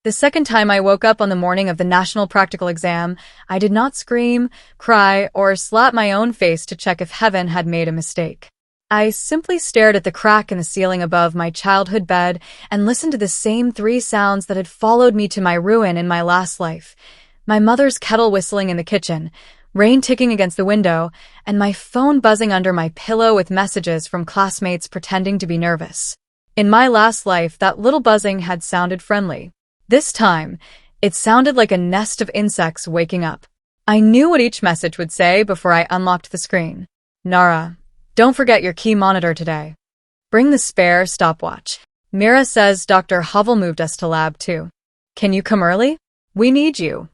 The second time I woke up on the morning of the national practical exam, I did not scream, cry, or slap my own face to check if heaven had made a mistake. I simply stared at the crack in the ceiling above my childhood bed and listened to the same three sounds that had followed me to my ruin in my last life. My mother's kettle whistling in the kitchen, rain ticking against the window, and my phone buzzing under my pillow with messages from classmates pretending to be nervous. In my last life, that little buzzing had sounded friendly. This time, it sounded like a nest of insects waking up. I knew what each message would say before I unlocked the screen. Nara, don't forget your key monitor today. Bring the spare stopwatch. Mira says Dr. Hovel moved us to lab 2. Can you come early? We need you.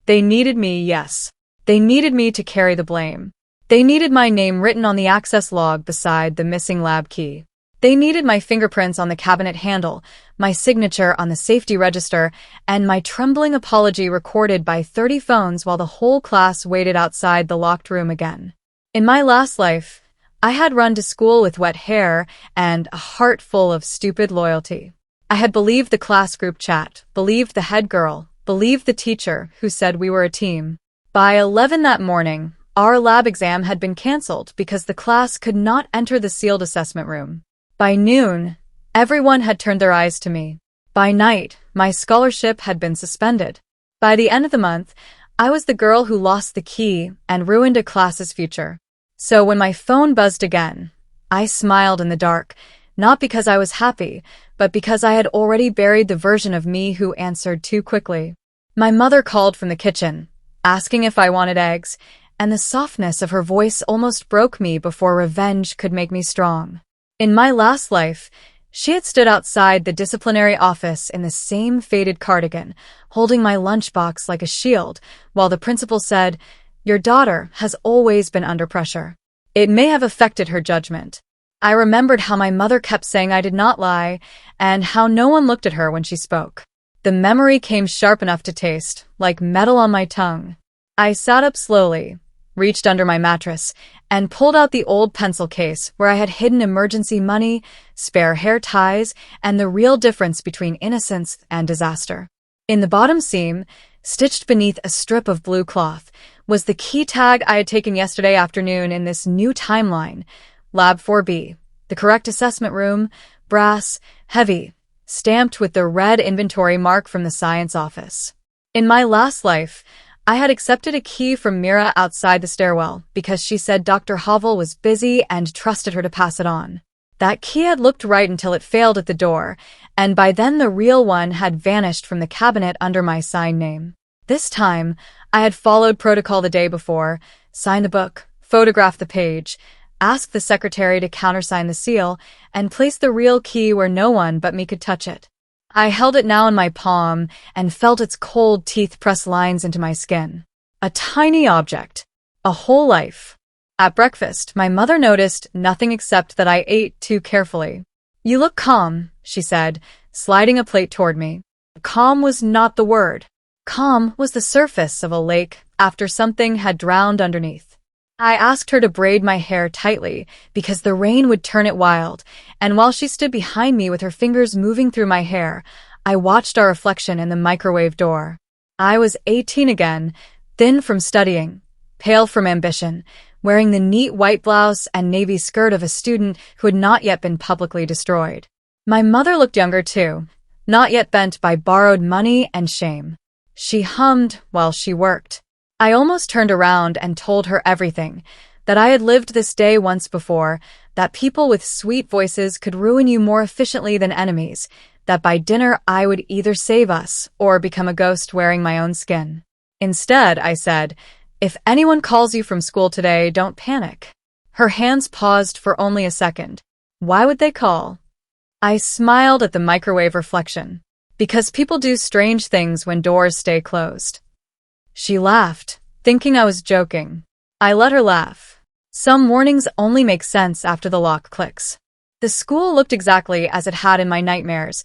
They needed me, yes. They needed me to carry the blame. They needed my name written on the access log beside the missing lab key. They needed my fingerprints on the cabinet handle, my signature on the safety register, and my trembling apology recorded by 30 phones while the whole class waited outside the locked room again. In my last life, I had run to school with wet hair and a heart full of stupid loyalty. I had believed the class group chat, believed the head girl, believed the teacher who said we were a team. By 11 that morning, our lab exam had been canceled because the class could not enter the sealed assessment room. By noon, everyone had turned their eyes to me. By night, my scholarship had been suspended. By the end of the month, I was the girl who lost the key and ruined a class's future. So when my phone buzzed again, I smiled in the dark, not because I was happy, but because I had already buried the version of me who answered too quickly. My mother called from the kitchen, asking if I wanted eggs, and the softness of her voice almost broke me before revenge could make me strong. In my last life, she had stood outside the disciplinary office in the same faded cardigan, holding my lunchbox like a shield, while the principal said, "Your daughter has always been under pressure." It may have affected her judgment. I remembered how my mother kept saying I did not lie, and how no one looked at her when she spoke. The memory came sharp enough to taste, like metal on my tongue. I sat up slowly, reached under my mattress, and pulled out the old pencil case where I had hidden emergency money, spare hair ties, and the real difference between innocence and disaster. In the bottom seam, stitched beneath a strip of blue cloth, was the key tag I had taken yesterday afternoon in this new timeline. Lab 4B, the correct assessment room, brass, heavy, stamped with the red inventory mark from the science office. In my last life, I had accepted a key from Mira outside the stairwell because she said Dr. Hovel was busy and trusted her to pass it on. That key had looked right until it failed at the door, and by then the real one had vanished from the cabinet under my sign name. This time, I had followed protocol the day before, signed the book, photographed the page, asked the secretary to countersign the seal, and placed the real key where no one but me could touch it. I held it now in my palm and felt its cold teeth press lines into my skin. A tiny object. A whole life. At breakfast, my mother noticed nothing except that I ate too carefully. "You look calm," she said, sliding a plate toward me. Calm was not the word. Calm was the surface of a lake after something had drowned underneath. I asked her to braid my hair tightly because the rain would turn it wild, and while she stood behind me with her fingers moving through my hair, I watched our reflection in the microwave door. I was 18 again, thin from studying, pale from ambition, wearing the neat white blouse and navy skirt of a student who had not yet been publicly destroyed. My mother looked younger too, not yet bent by borrowed money and shame. She hummed while she worked. I almost turned around and told her everything, that I had lived this day once before, that people with sweet voices could ruin you more efficiently than enemies, that by dinner I would either save us or become a ghost wearing my own skin. Instead, I said, "If anyone calls you from school today, don't panic." Her hands paused for only a second. Why would they call? I smiled at the microwave reflection. Because people do strange things when doors stay closed. She laughed, thinking I was joking. I let her laugh. Some warnings only make sense after the lock clicks. The school looked exactly as it had in my nightmares.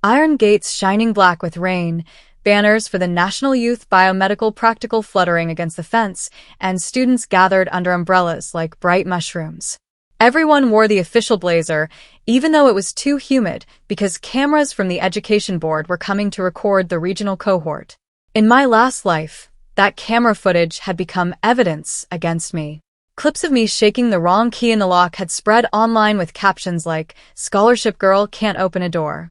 Iron gates shining black with rain, banners for the National Youth Biomedical Practical fluttering against the fence, and students gathered under umbrellas like bright mushrooms. Everyone wore the official blazer, even though it was too humid, because cameras from the education board were coming to record the regional cohort. In my last life, that camera footage had become evidence against me. Clips of me shaking the wrong key in the lock had spread online with captions like, "Scholarship girl can't open a door."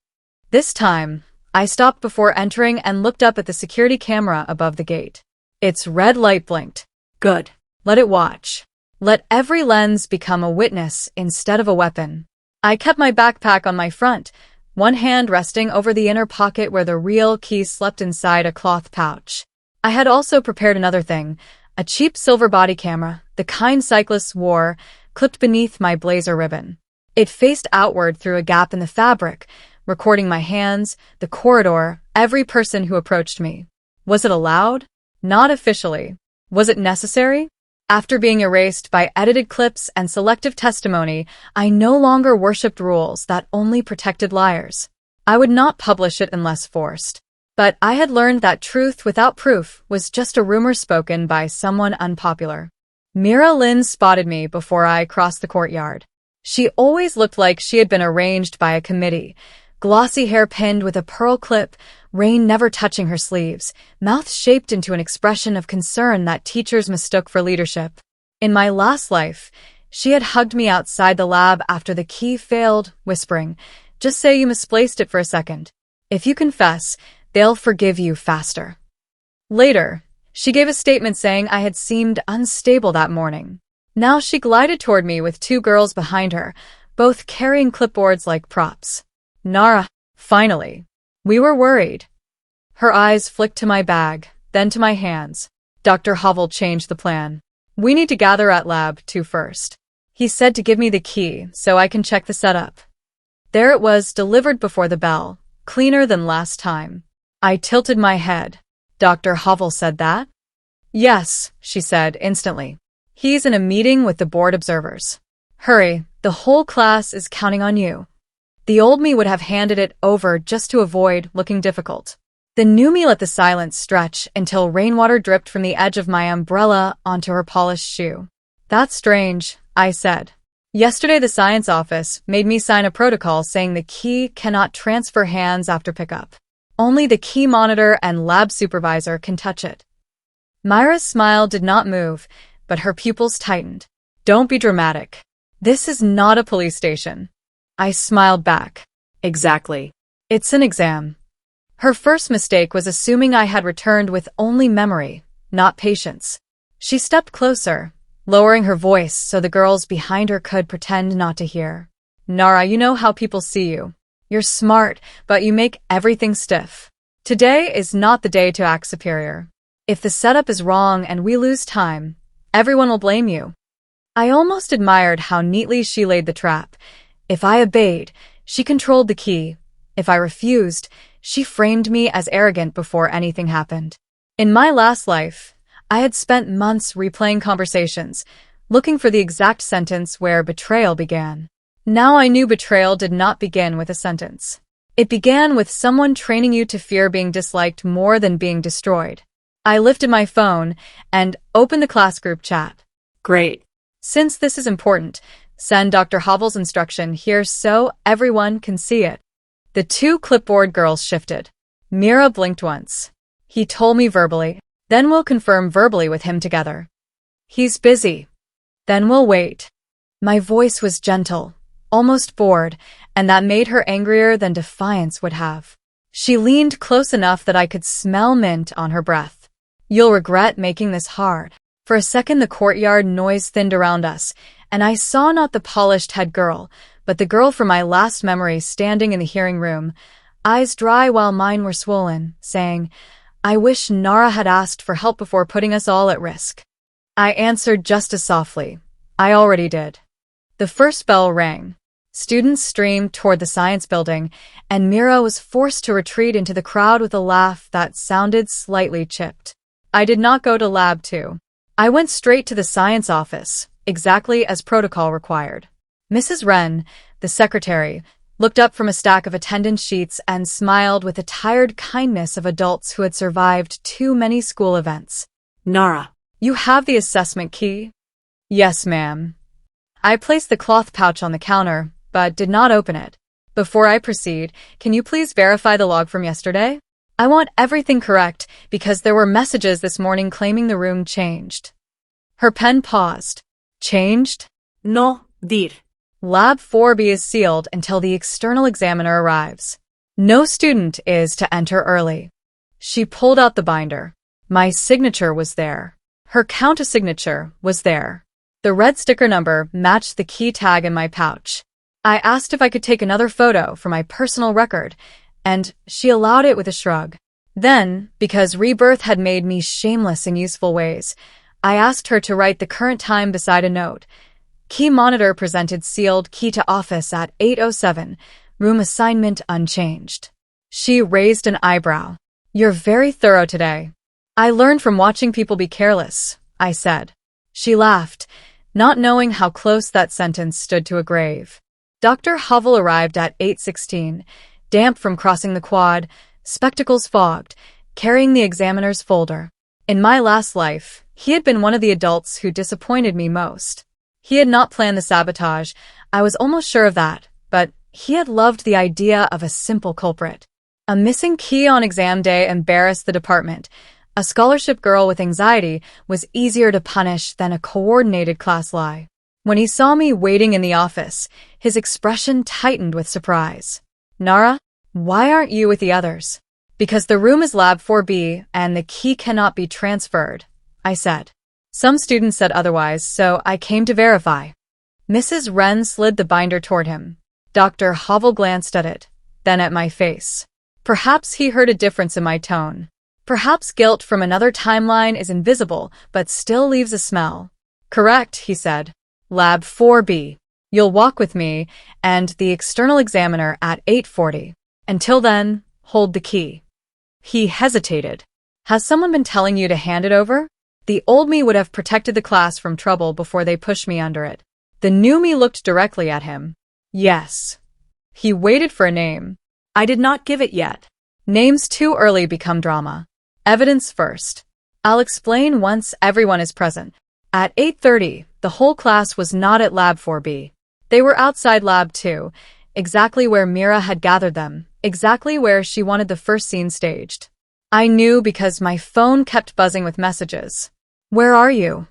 This time, I stopped before entering and looked up at the security camera above the gate. Its red light blinked. Good. Let it watch. Let every lens become a witness instead of a weapon. I kept my backpack on my front, one hand resting over the inner pocket where the real key slept inside a cloth pouch. I had also prepared another thing, a cheap silver body camera, the kind cyclists wore, clipped beneath my blazer ribbon. It faced outward through a gap in the fabric, recording my hands, the corridor, every person who approached me. Was it allowed? Not officially. Was it necessary? After being erased by edited clips and selective testimony, I no longer worshipped rules that only protected liars. I would not publish it unless forced. But I had learned that truth without proof was just a rumor spoken by someone unpopular. Mira Lynn spotted me before I crossed the courtyard. She always looked like she had been arranged by a committee. Glossy hair pinned with a pearl clip, rain never touching her sleeves, mouth shaped into an expression of concern that teachers mistook for leadership. In my last life, she had hugged me outside the lab after the key failed, whispering, "Just say you misplaced it for a second. If you confess, they'll forgive you faster." Later, she gave a statement saying I had seemed unstable that morning. Now she glided toward me with two girls behind her, both carrying clipboards like props. "Nara, finally." We were worried. Her eyes flicked to my bag, then to my hands. Dr. Hovel changed the plan. "We need to gather at Lab 2 first. He said to give me the key so I can check the setup." There it was, delivered before the bell, cleaner than last time. I tilted my head. "Dr. Hovel said that?" "Yes," she said instantly. "He's in a meeting with the board observers. Hurry, the whole class is counting on you." The old me would have handed it over just to avoid looking difficult. The new me let the silence stretch until rainwater dripped from the edge of my umbrella onto her polished shoe. "That's strange," I said. "Yesterday the science office made me sign a protocol saying the key cannot transfer hands after pickup. Only the key monitor and lab supervisor can touch it." Myra's smile did not move, but her pupils tightened. "Don't be dramatic. This is not a police station." I smiled back. "Exactly. It's an exam." Her first mistake was assuming I had returned with only memory, not patience. She stepped closer, lowering her voice so the girls behind her could pretend not to hear. "Nara, you know how people see you. You're smart, but you make everything stiff. Today is not the day to act superior. If the setup is wrong and we lose time, everyone will blame you." I almost admired how neatly she laid the trap. If I obeyed, she controlled the key. If I refused, she framed me as arrogant before anything happened. In my last life, I had spent months replaying conversations, looking for the exact sentence where betrayal began. Now I knew betrayal did not begin with a sentence. It began with someone training you to fear being disliked more than being destroyed. I lifted my phone and opened the class group chat. "Great. Since this is important, send Dr. Hovel's instruction here so everyone can see it." The two clipboard girls shifted. Mira blinked once. "He told me verbally. Then we'll confirm verbally with him together." "He's busy. Then we'll wait." My voice was gentle, almost bored, and that made her angrier than defiance would have. She leaned close enough that I could smell mint on her breath. "You'll regret making this hard." For a second the courtyard noise thinned around us, and I saw not the polished head girl, but the girl from my last memory standing in the hearing room, eyes dry while mine were swollen, saying, "I wish Nara had asked for help before putting us all at risk." I answered just as softly, "I already did." The first bell rang. Students streamed toward the science building, and Mira was forced to retreat into the crowd with a laugh that sounded slightly chipped. I did not go to Lab 2. I went straight to the science office, exactly as protocol required. Mrs. Wren, the secretary, looked up from a stack of attendance sheets and smiled with the tired kindness of adults who had survived too many school events. "Nara, you have the assessment key?" "Yes, ma'am." I placed the cloth pouch on the counter, but did not open it. Before I proceed, can you please verify the log from yesterday? I want everything correct because there were messages this morning claiming the room changed. Her pen paused. Changed? No, dir. Lab 4B is sealed until the external examiner arrives. No student is to enter early. She pulled out the binder. My signature was there. Her counter-signature was there. The red sticker number matched the key tag in my pouch. I asked if I could take another photo for my personal record, and she allowed it with a shrug. Then, because Rebirth had made me shameless in useful ways, I asked her to write the current time beside a note. Key monitor presented sealed key to office at 8:07, room assignment unchanged. She raised an eyebrow. You're very thorough today. I learned from watching people be careless, I said. She laughed, not knowing how close that sentence stood to a grave. Dr. Hovell arrived at 8:16, damp from crossing the quad, spectacles fogged, carrying the examiner's folder. In my last life, he had been one of the adults who disappointed me most. He had not planned the sabotage, I was almost sure of that, but he had loved the idea of a simple culprit. A missing key on exam day embarrassed the department. A scholarship girl with anxiety was easier to punish than a coordinated class lie. When he saw me waiting in the office, his expression tightened with surprise. Nara, why aren't you with the others? Because the room is Lab 4B and the key cannot be transferred, I said. Some students said otherwise, so I came to verify. Mrs. Wren slid the binder toward him. Dr. Hovell glanced at it, then at my face. Perhaps he heard a difference in my tone. Perhaps guilt from another timeline is invisible, but still leaves a smell. Correct, he said. Lab 4B. You'll walk with me and the external examiner at 8:40. Until then, hold the key. He hesitated. Has someone been telling you to hand it over? The old me would have protected the class from trouble before they pushed me under it. The new me looked directly at him. Yes. He waited for a name. I did not give it yet. Names too early become drama. Evidence first. I'll explain once everyone is present. At 8:30, the whole class was not at Lab 4B. They were outside Lab 2, exactly where Mira had gathered them, exactly where she wanted the first scene staged. I knew because my phone kept buzzing with messages. Where are you?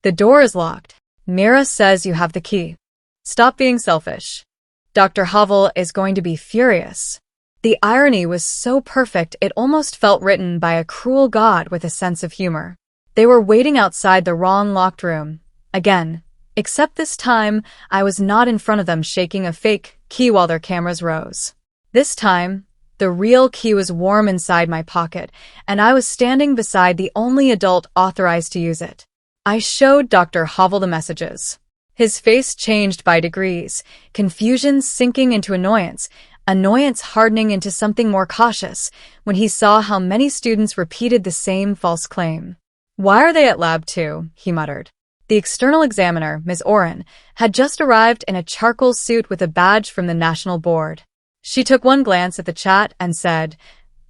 The door is locked. Mira says you have the key. Stop being selfish. Dr. Hovell is going to be furious. The irony was so perfect it almost felt written by a cruel god with a sense of humor. They were waiting outside the wrong locked room. Again. Except this time, I was not in front of them shaking a fake key while their cameras rose. This time, the real key was warm inside my pocket, and I was standing beside the only adult authorized to use it. I showed Dr. Hovell the messages. His face changed by degrees, confusion sinking into annoyance, annoyance hardening into something more cautious when he saw how many students repeated the same false claim. Why are they at Lab 2? He muttered. The external examiner, Ms. Oren, had just arrived in a charcoal suit with a badge from the National Board. She took one glance at the chat and said,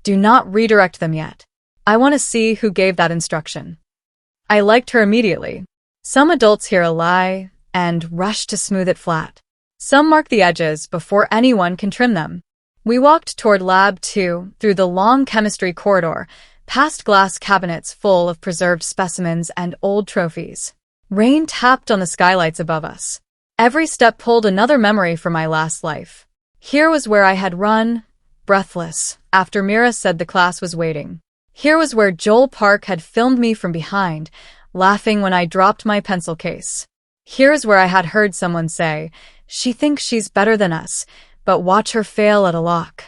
"Do not redirect them yet. I want to see who gave that instruction." I liked her immediately. Some adults hear a lie and rush to smooth it flat. Some mark the edges before anyone can trim them. We walked toward Lab 2 through the long chemistry corridor, past glass cabinets full of preserved specimens and old trophies. Rain tapped on the skylights above us. Every step pulled another memory from my last life. Here was where I had run, breathless, after Mira said the class was waiting. Here was where Joel Park had filmed me from behind, laughing when I dropped my pencil case. Here's where I had heard someone say, "She thinks she's better than us, but watch her fail at a lock."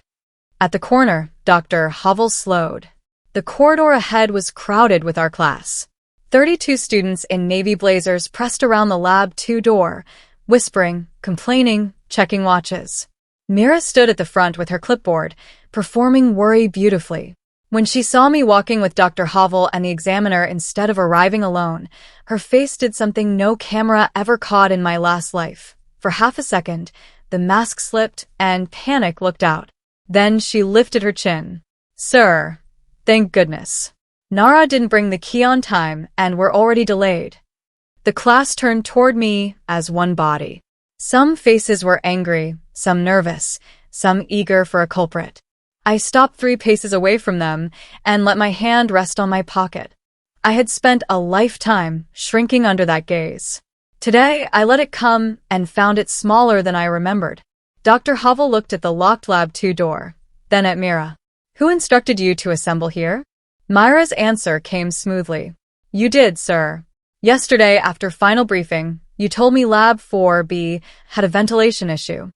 At the corner, Dr. Hovell slowed. The corridor ahead was crowded with our class. 32 students in navy blazers pressed around the Lab 2 door, whispering, complaining, checking watches. Mira stood at the front with her clipboard, performing worry beautifully. When she saw me walking with Dr. Hovell and the examiner instead of arriving alone, her face did something no camera ever caught in my last life. For half a second, the mask slipped and panic looked out. Then she lifted her chin. "Sir, thank goodness. Nara didn't bring the key on time and we're already delayed." The class turned toward me as one body. Some faces were angry, some nervous, some eager for a culprit. I stopped 3 paces away from them and let my hand rest on my pocket. I had spent a lifetime shrinking under that gaze. Today, I let it come and found it smaller than I remembered. Dr. Havel looked at the locked Lab 2 door, then at Mira. "Who instructed you to assemble here?" Myra's answer came smoothly. "You did, sir. Yesterday, after final briefing, you told me Lab 4B had a ventilation issue."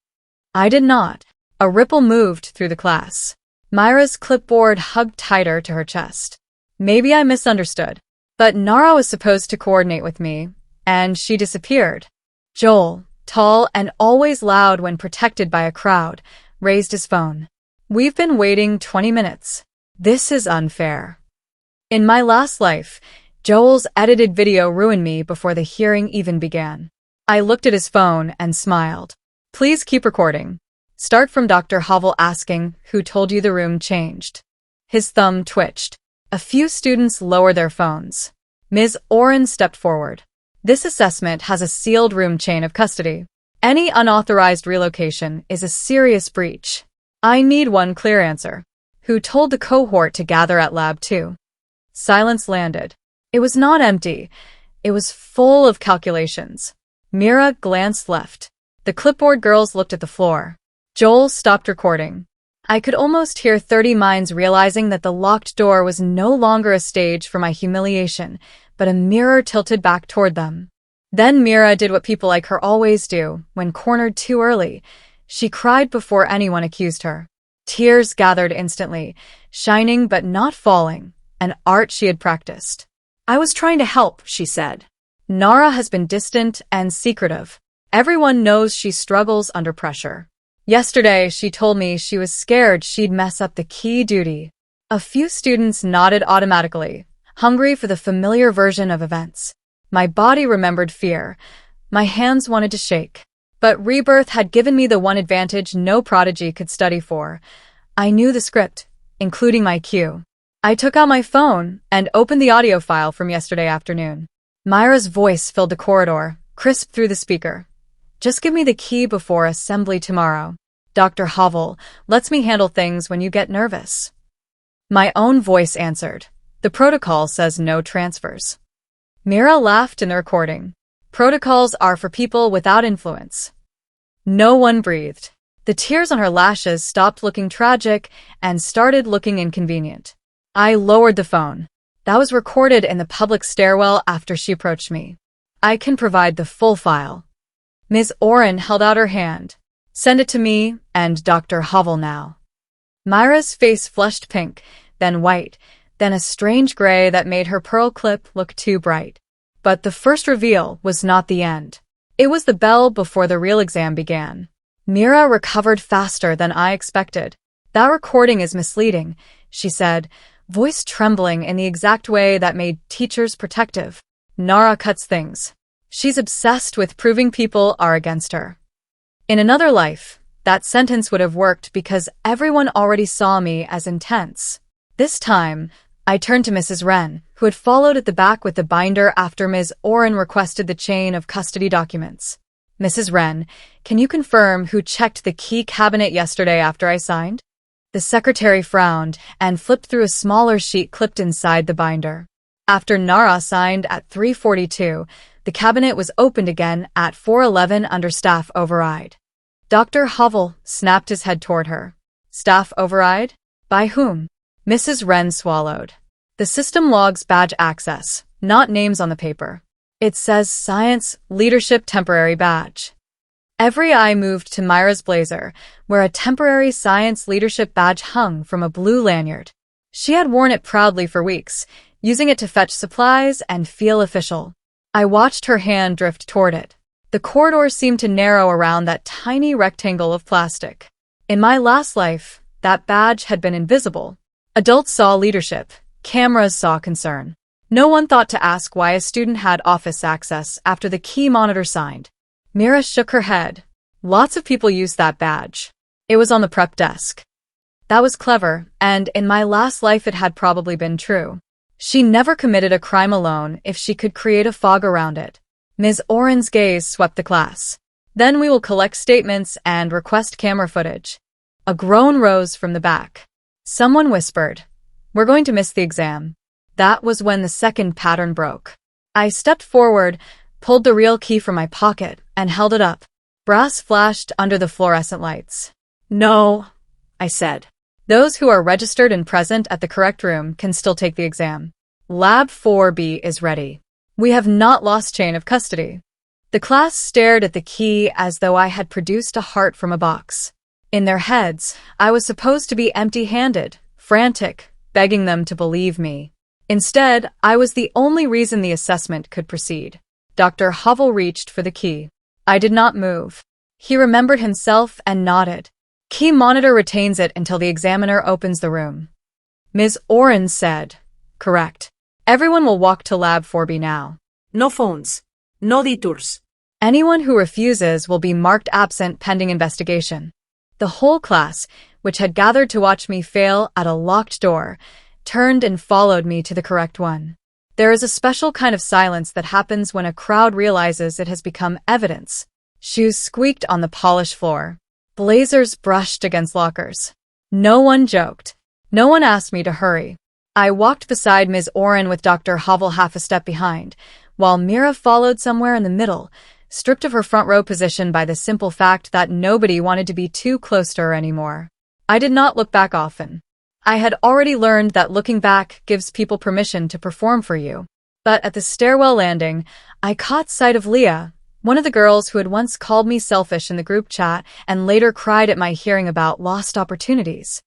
I did not. A ripple moved through the class. Myra's clipboard hugged tighter to her chest. Maybe I misunderstood, but Nara was supposed to coordinate with me, and she disappeared. Joel, tall and always loud when protected by a crowd, raised his phone. "We've been waiting 20 minutes. This is unfair." In my last life, Joel's edited video ruined me before the hearing even began. I looked at his phone and smiled. "Please keep recording. Start from Dr. Havel asking who told you the room changed." His thumb twitched. A few students lowered their phones. Ms. Oren stepped forward. "This assessment has a sealed room chain of custody. Any unauthorized relocation is a serious breach. I need one clear answer. Who told the cohort to gather at Lab 2? Silence landed. It was not empty. It was full of calculations. Mira glanced left. The clipboard girls looked at the floor. Joel stopped recording. I could almost hear 30 minds realizing that the locked door was no longer a stage for my humiliation, but a mirror tilted back toward them. Then Mira did what people like her always do when cornered too early. She cried before anyone accused her. Tears gathered instantly, shining but not falling, an art she had practiced. "I was trying to help," she said. "Nara has been distant and secretive. Everyone knows she struggles under pressure. Yesterday, she told me she was scared she'd mess up the key duty." A few students nodded automatically, hungry for the familiar version of events. My body remembered fear. My hands wanted to shake. But Rebirth had given me the one advantage no prodigy could study for. I knew the script, including my cue. I took out my phone and opened the audio file from yesterday afternoon. Myra's voice filled the corridor, crisp through the speaker. "Just give me the key before assembly tomorrow. Dr. Havel lets me handle things when you get nervous." My own voice answered. "The protocol says no transfers." Mira laughed in the recording. "Protocols are for people without influence." No one breathed. The tears on her lashes stopped looking tragic and started looking inconvenient. I lowered the phone. That was recorded in the public stairwell after she approached me. "I can provide the full file." Ms. Oren held out her hand. "Send it to me and Dr. Havel now." Myra's face flushed pink, then white, then a strange gray that made her pearl clip look too bright. But the first reveal was not the end. It was the bell before the real exam began. Mira recovered faster than I expected. "That recording is misleading," she said, voice trembling in the exact way that made teachers protective. "Nara cuts things. She's obsessed with proving people are against her." In another life, that sentence would have worked because everyone already saw me as intense. This time, I turned to Mrs. Wren, who had followed at the back with the binder after Ms. Oren requested the chain of custody documents. "Mrs. Wren, can you confirm who checked the key cabinet yesterday after I signed?" The secretary frowned and flipped through a smaller sheet clipped inside the binder. After Nara signed at 3:42, the cabinet was opened again at 4:11 under staff override. Dr. Havel snapped his head toward her. "Staff override? By whom?" Mrs. Wren swallowed. "The system logs badge access, not names on the paper. It says Science Leadership Temporary Badge." Every eye moved to Myra's blazer, where a temporary science leadership badge hung from a blue lanyard. She had worn it proudly for weeks, using it to fetch supplies and feel official. I watched her hand drift toward it. The corridor seemed to narrow around that tiny rectangle of plastic. In my last life, that badge had been invisible. Adults saw leadership. Cameras saw concern. No one thought to ask why a student had office access after the key monitor signed. Mira shook her head. "Lots of people used that badge. It was on the prep desk." That was clever, and in my last life it had probably been true. She never committed a crime alone if she could create a fog around it. Ms. Oren's gaze swept the class. Then we will collect statements and request camera footage. A groan rose from the back. Someone whispered, "We're going to miss the exam." That was when the second pattern broke. I stepped forward, pulled the real key from my pocket, and held it up. Brass flashed under the fluorescent lights. "No," I said. "Those who are registered and present at the correct room can still take the exam. Lab 4B is ready. We have not lost chain of custody." The class stared at the key as though I had produced a heart from a box. In their heads, I was supposed to be empty-handed, frantic, begging them to believe me. Instead, I was the only reason the assessment could proceed. Dr. Hovell reached for the key. I did not move. He remembered himself and nodded. "Key monitor retains it until the examiner opens the room." Ms. Oren said, "Correct. Everyone will walk to Lab 4B now. No phones. No detours. Anyone who refuses will be marked absent pending investigation." The whole class, which had gathered to watch me fail at a locked door, turned and followed me to the correct one. There is a special kind of silence that happens when a crowd realizes it has become evidence. Shoes squeaked on the polished floor. Blazers brushed against lockers. No one joked. No one asked me to hurry. I walked beside Ms. Oren with Dr. Hovell half a step behind, while Mira followed somewhere in the middle, stripped of her front row position by the simple fact that nobody wanted to be too close to her anymore. I did not look back often. I had already learned that looking back gives people permission to perform for you. But at the stairwell landing, I caught sight of Leah, one of the girls who had once called me selfish in the group chat and later cried at my hearing about lost opportunities.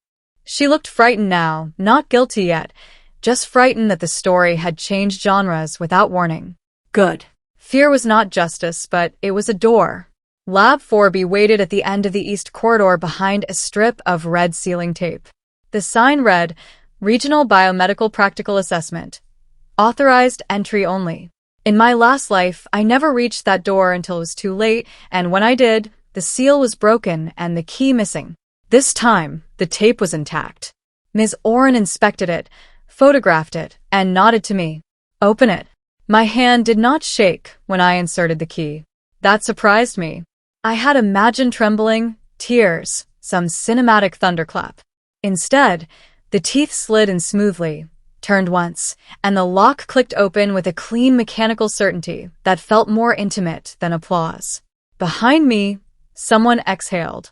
She looked frightened now, not guilty yet, just frightened that the story had changed genres without warning. Good. Fear was not justice, but it was a door. Lab 4B waited at the end of the east corridor behind a strip of red ceiling tape. The sign read, "Regional Biomedical Practical Assessment. Authorized entry only." In my last life, I never reached that door until it was too late, and when I did, the seal was broken and the key missing. This time, the tape was intact. Ms. Oren inspected it, photographed it, and nodded to me. "Open it." My hand did not shake when I inserted the key. That surprised me. I had imagined trembling, tears, some cinematic thunderclap. Instead, the teeth slid in smoothly, turned once, and the lock clicked open with a clean mechanical certainty that felt more intimate than applause. Behind me, someone exhaled.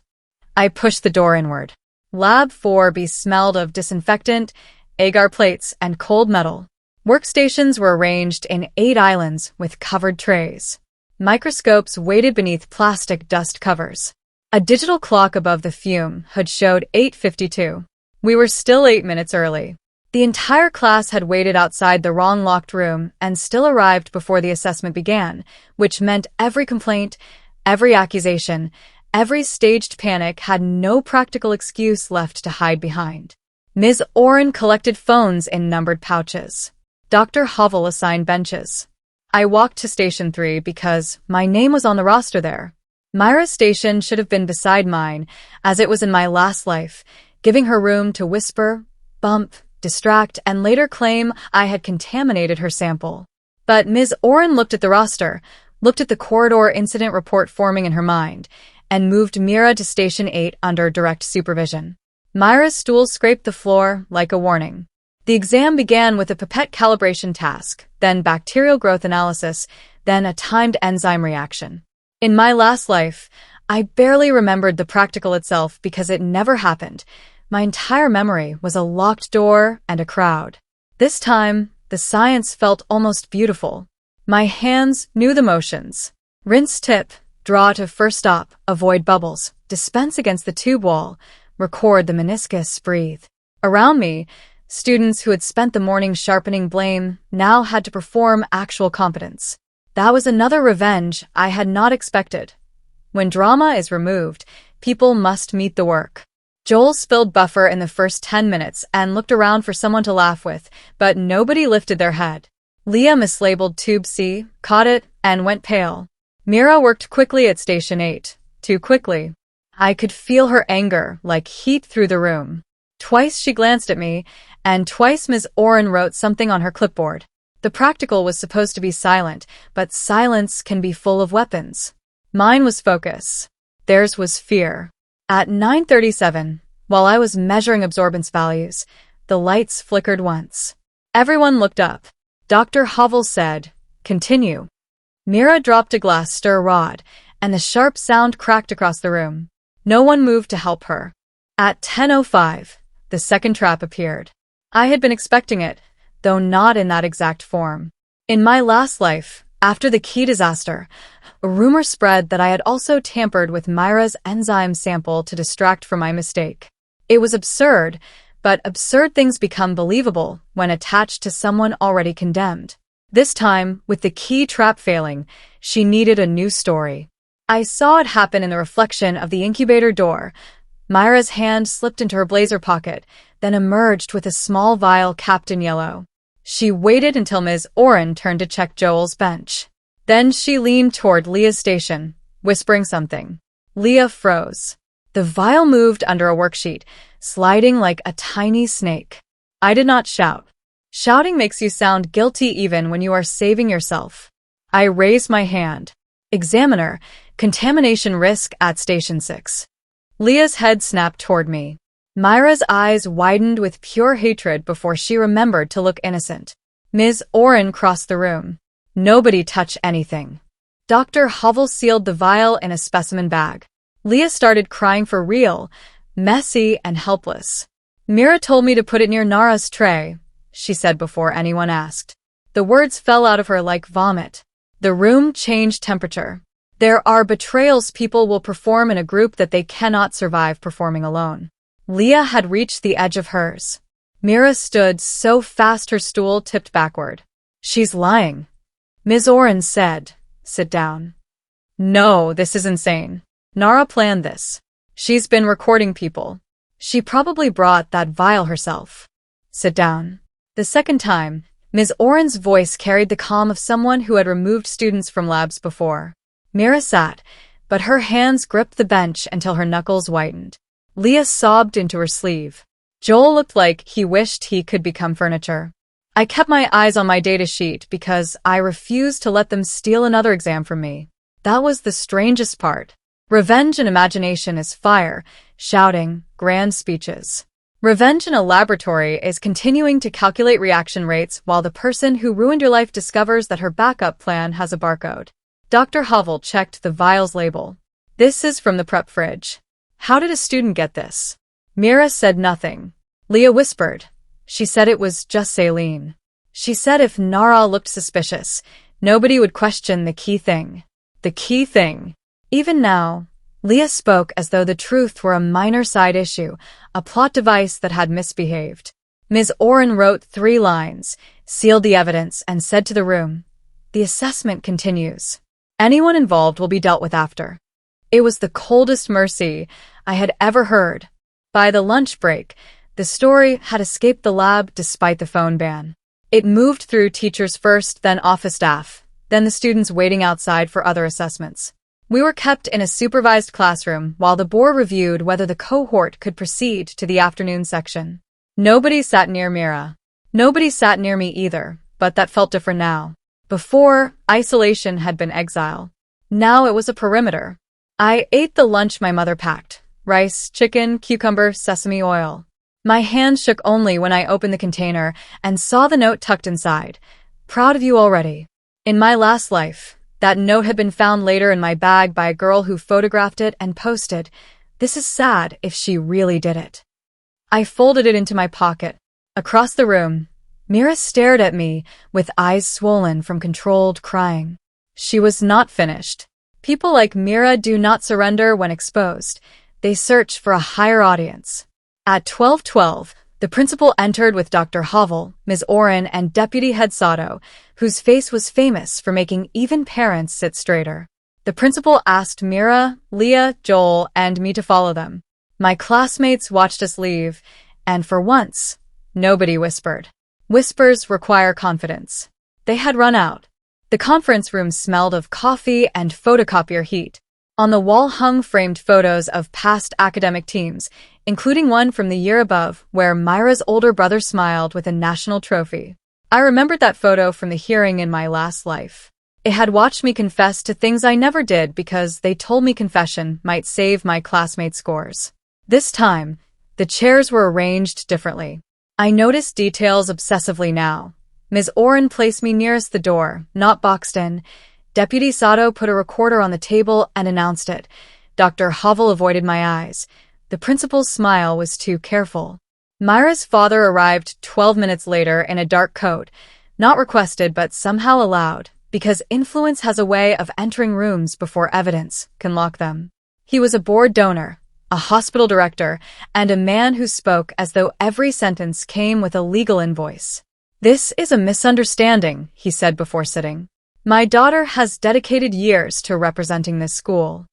I pushed the door inward. Lab 4B smelled of disinfectant, agar plates, and cold metal. Workstations were arranged in 8 islands with covered trays. Microscopes waited beneath plastic dust covers. A digital clock above the fume hood showed 8:52. We were still 8 minutes early. The entire class had waited outside the wrong locked room and still arrived before the assessment began, which meant every complaint, every accusation, every staged panic had no practical excuse left to hide behind. Ms. Oren collected phones in numbered pouches. Dr. Hovell assigned benches. I walked to Station 3 because my name was on the roster there. Myra's station should have been beside mine, as it was in my last life, giving her room to whisper, bump, distract, and later claim I had contaminated her sample. But Ms. Oren looked at the roster, looked at the corridor incident report forming in her mind, and moved Mira to Station 8 under direct supervision. Myra's stool scraped the floor like a warning. The exam began with a pipette calibration task, then bacterial growth analysis, then a timed enzyme reaction. In my last life, I barely remembered the practical itself because it never happened. My entire memory was a locked door and a crowd. This time, the science felt almost beautiful. My hands knew the motions. Rinse tip, draw to first stop, avoid bubbles, dispense against the tube wall, record the meniscus, breathe. Around me, students who had spent the morning sharpening blame now had to perform actual competence. That was another revenge I had not expected. When drama is removed, people must meet the work. Joel spilled buffer in the first 10 minutes and looked around for someone to laugh with, but nobody lifted their head. Leah mislabeled Tube C, caught it, and went pale. Mira worked quickly at Station 8, too quickly. I could feel her anger like heat through the room. Twice she glanced at me, and twice Ms. Oren wrote something on her clipboard. The practical was supposed to be silent, but silence can be full of weapons. Mine was focus. Theirs was fear. At 9:37, while I was measuring absorbance values, the lights flickered once. Everyone looked up. Dr. Havel said, "Continue." Mira dropped a glass stir rod, and the sharp sound cracked across the room. No one moved to help her. At 10:05, the second trap appeared. I had been expecting it, though not in that exact form. In my last life, after the key disaster, a rumor spread that I had also tampered with Myra's enzyme sample to distract from my mistake. It was absurd, but absurd things become believable when attached to someone already condemned. This time, with the key trap failing, she needed a new story. I saw it happen in the reflection of the incubator door. Myra's hand slipped into her blazer pocket, then emerged with a small vial capped in yellow. She waited until Ms. Oren turned to check Joel's bench. Then she leaned toward Leah's station, whispering something. Leah froze. The vial moved under a worksheet, sliding like a tiny snake. I did not shout. Shouting makes you sound guilty even when you are saving yourself. I raised my hand. Examiner, contamination risk at Station 6. Leah's head snapped toward me. Myra's eyes widened with pure hatred before she remembered to look innocent. Ms. Oren crossed the room. Nobody touch anything. Dr. Havel sealed the vial in a specimen bag. Leah started crying for real, messy and helpless. Mira told me to put it near Nara's tray, she said before anyone asked. The words fell out of her like vomit. The room changed temperature. There are betrayals people will perform in a group that they cannot survive performing alone. Leah had reached the edge of hers. Mira stood so fast her stool tipped backward. She's lying. Ms. Oren said, "Sit down." No, this is insane. Nara planned this. She's been recording people. She probably brought that vial herself. Sit down. The second time, Ms. Oren's voice carried the calm of someone who had removed students from labs before. Mira sat, but her hands gripped the bench until her knuckles whitened. Leah sobbed into her sleeve. Joel looked like he wished he could become furniture. I kept my eyes on my data sheet because I refused to let them steal another exam from me. That was the strangest part. Revenge in imagination is fire, shouting, grand speeches. Revenge in a laboratory is continuing to calculate reaction rates while the person who ruined your life discovers that her backup plan has a barcode. Dr. Havel checked the vial's label. This is from the prep fridge. How did a student get this? Mira said nothing. Leah whispered. She said it was just saline. She said if Nara looked suspicious, nobody would question the key thing. The key thing. Even now, Leah spoke as though the truth were a minor side issue, a plot device that had misbehaved. Ms. Oren wrote 3 lines, sealed the evidence, and said to the room, "The assessment continues. Anyone involved will be dealt with after." It was the coldest mercy I had ever heard. By the lunch break, the story had escaped the lab despite the phone ban. It moved through teachers first, then office staff, then the students waiting outside for other assessments. We were kept in a supervised classroom while the board reviewed whether the cohort could proceed to the afternoon section. Nobody sat near Mira. Nobody sat near me either, but that felt different now. Before, isolation had been exile. Now it was a perimeter. I ate the lunch my mother packed. Rice, chicken, cucumber, sesame oil. My hand shook only when I opened the container and saw the note tucked inside. Proud of you already. In my last life, that note had been found later in my bag by a girl who photographed it and posted, "This is sad if she really did it." I folded it into my pocket. Across the room, Mira stared at me with eyes swollen from controlled crying. She was not finished. People like Mira do not surrender when exposed. They search for a higher audience. At 12:12, the principal entered with Dr. Havel, Ms. Oren, and Deputy Head Sato, whose face was famous for making even parents sit straighter. The principal asked Mira, Leah, Joel, and me to follow them. My classmates watched us leave, and for once, nobody whispered. Whispers require confidence. They had run out. The conference room smelled of coffee and photocopier heat. On the wall hung framed photos of past academic teams, including one from the year above where Myra's older brother smiled with a national trophy. I remembered that photo from the hearing in my last life. It had watched me confess to things I never did because they told me confession might save my classmates' scores. This time, the chairs were arranged differently. I noticed details obsessively now. Ms. Oren placed me nearest the door, not boxed in. Deputy Sato put a recorder on the table and announced it. Dr. Havel avoided my eyes. The principal's smile was too careful. Myra's father arrived 12 minutes later in a dark coat, not requested but somehow allowed, because influence has a way of entering rooms before evidence can lock them. He was a board donor, a hospital director, and a man who spoke as though every sentence came with a legal invoice. "This is a misunderstanding," he said before sitting. "My daughter has dedicated years to representing this school.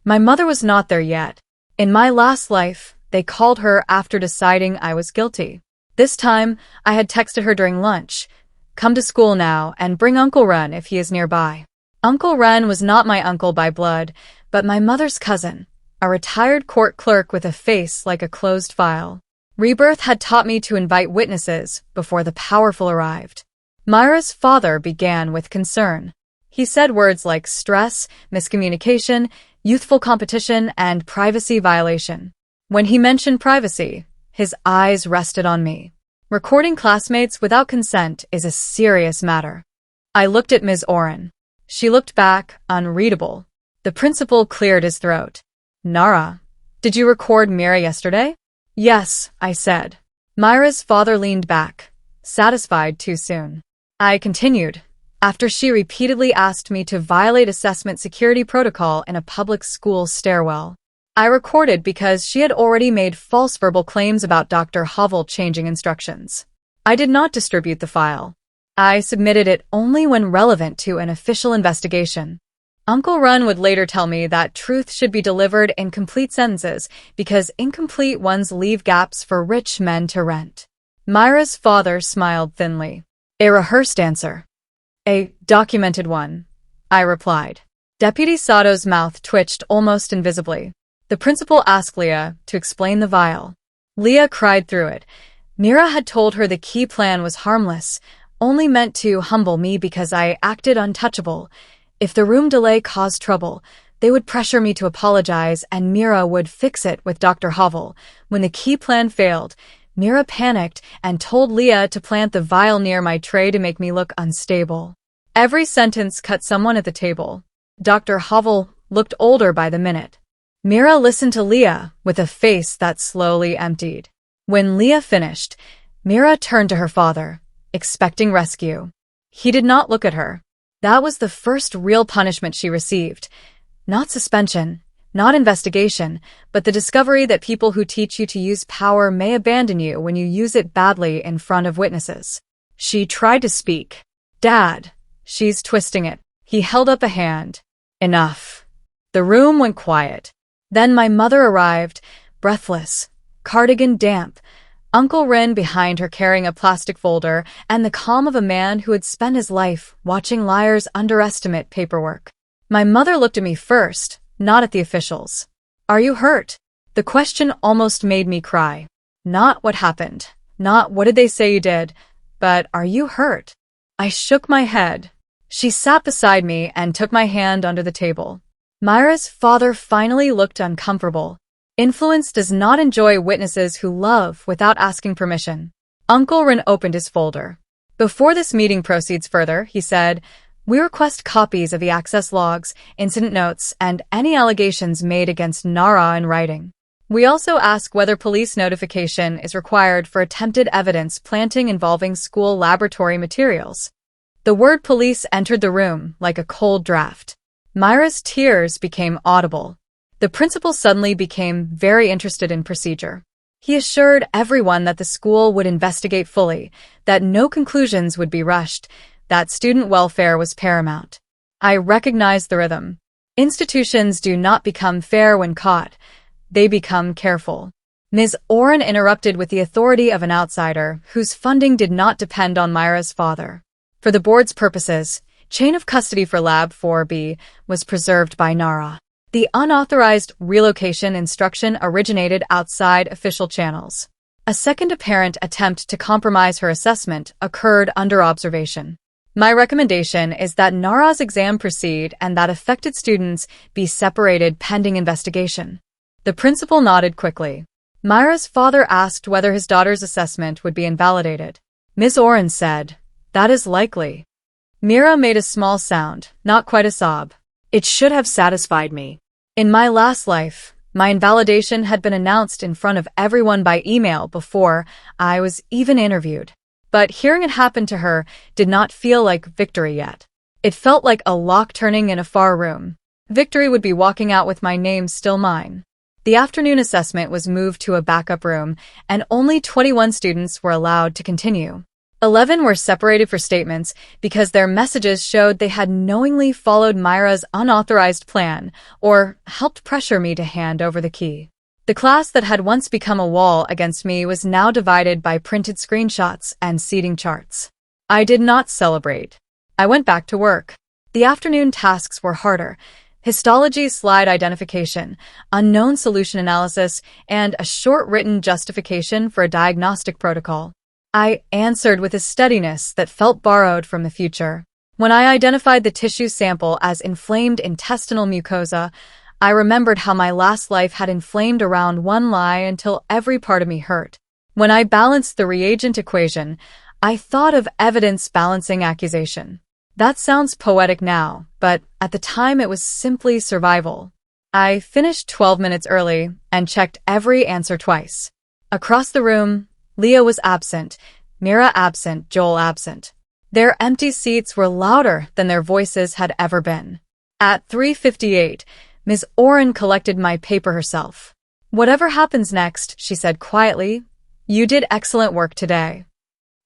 My mother was not there yet. In my last life, they called her after deciding I was guilty. This time, I had texted her during lunch, 'Come to school now and bring Uncle Ren if he is nearby.' Uncle Ren was not my uncle by blood, but my mother's cousin, a retired court clerk with a face like a closed file. Rebirth had taught me to invite witnesses before the powerful arrived. Myra's father began with concern. He said words like stress, miscommunication, youthful competition, and privacy violation. When he mentioned privacy, his eyes rested on me. Recording classmates without consent is a serious matter. I looked at Ms. Oren. She looked back, unreadable. The principal cleared his throat. "Nara, did you record Mira yesterday?" "Yes," I said. Myra's father leaned back, satisfied too soon. I continued, after she repeatedly asked me to violate assessment security protocol in a public school stairwell. I recorded because she had already made false verbal claims about Dr. Havel changing instructions. I did not distribute the file. I submitted it only when relevant to an official investigation. Uncle Run would later tell me that truth should be delivered in complete sentences because incomplete ones leave gaps for rich men to rent. Myra's father smiled thinly. "A rehearsed answer." "A documented one," I replied. Deputy Sato's mouth twitched almost invisibly. The principal asked Leah to explain the vial. Leah cried through it. Mira had told her the key plan was harmless, only meant to humble me because I acted untouchable. If the room delay caused trouble, they would pressure me to apologize and Mira would fix it with Dr. Havel. When the key plan failed, Mira panicked and told Leah to plant the vial near my tray to make me look unstable. Every sentence cut someone at the table. Dr. Havel looked older by the minute. Mira listened to Leah with a face that slowly emptied. When Leah finished, Mira turned to her father, expecting rescue. He did not look at her. That was the first real punishment she received. Not suspension, not investigation, but the discovery that people who teach you to use power may abandon you when you use it badly in front of witnesses. She tried to speak. "Dad." "She's twisting it." He held up a hand. "Enough." The room went quiet. Then my mother arrived, breathless, cardigan damp, Uncle Rin behind her carrying a plastic folder, and the calm of a man who had spent his life watching liars underestimate paperwork. My mother looked at me first, not at the officials. "Are you hurt?" The question almost made me cry. Not what happened, not what did they say you did, but are you hurt? I shook my head. She sat beside me and took my hand under the table. Myra's father finally looked uncomfortable. Influence does not enjoy witnesses who love without asking permission. Uncle Rin opened his folder. "Before this meeting proceeds further," he said, "we request copies of the access logs, incident notes, and any allegations made against Nara in writing. We also ask whether police notification is required for attempted evidence planting involving school laboratory materials." The word police entered the room like a cold draft. Myra's tears became audible. The principal suddenly became very interested in procedure. He assured everyone that the school would investigate fully, that no conclusions would be rushed, that student welfare was paramount. I recognized the rhythm. Institutions do not become fair when caught. They become careful. Ms. Oren interrupted with the authority of an outsider whose funding did not depend on Myra's father. For the board's purposes, chain of custody for Lab 4B was preserved by Nara. The unauthorized relocation instruction originated outside official channels. A second apparent attempt to compromise her assessment occurred under observation. My recommendation is that Nara's exam proceed and that affected students be separated pending investigation. The principal nodded quickly. Myra's father asked whether his daughter's assessment would be invalidated. Ms. Oren said, "That is likely." Mira made a small sound, not quite a sob. It should have satisfied me. In my last life, my invalidation had been announced in front of everyone by email before I was even interviewed. But hearing it happen to her did not feel like victory yet. It felt like a lock turning in a far room. Victory would be walking out with my name still mine. The afternoon assessment was moved to a backup room, and only 21 students were allowed to continue. 11 were separated for statements because their messages showed they had knowingly followed Myra's unauthorized plan or helped pressure me to hand over the key. The class that had once become a wall against me was now divided by printed screenshots and seating charts. I did not celebrate. I went back to work. The afternoon tasks were harder. Histology slide identification, unknown solution analysis, and a short written justification for a diagnostic protocol. I answered with a steadiness that felt borrowed from the future. When I identified the tissue sample as inflamed intestinal mucosa, I remembered how my last life had inflamed around one lie until every part of me hurt. When I balanced the reagent equation, I thought of evidence balancing accusation. That sounds poetic now, but at the time it was simply survival. I finished 12 minutes early and checked every answer twice. Across the room, Leah was absent, Mira absent, Joel absent. Their empty seats were louder than their voices had ever been. At 3:58, Ms. Oren collected my paper herself. "Whatever happens next," she said quietly, "you did excellent work today."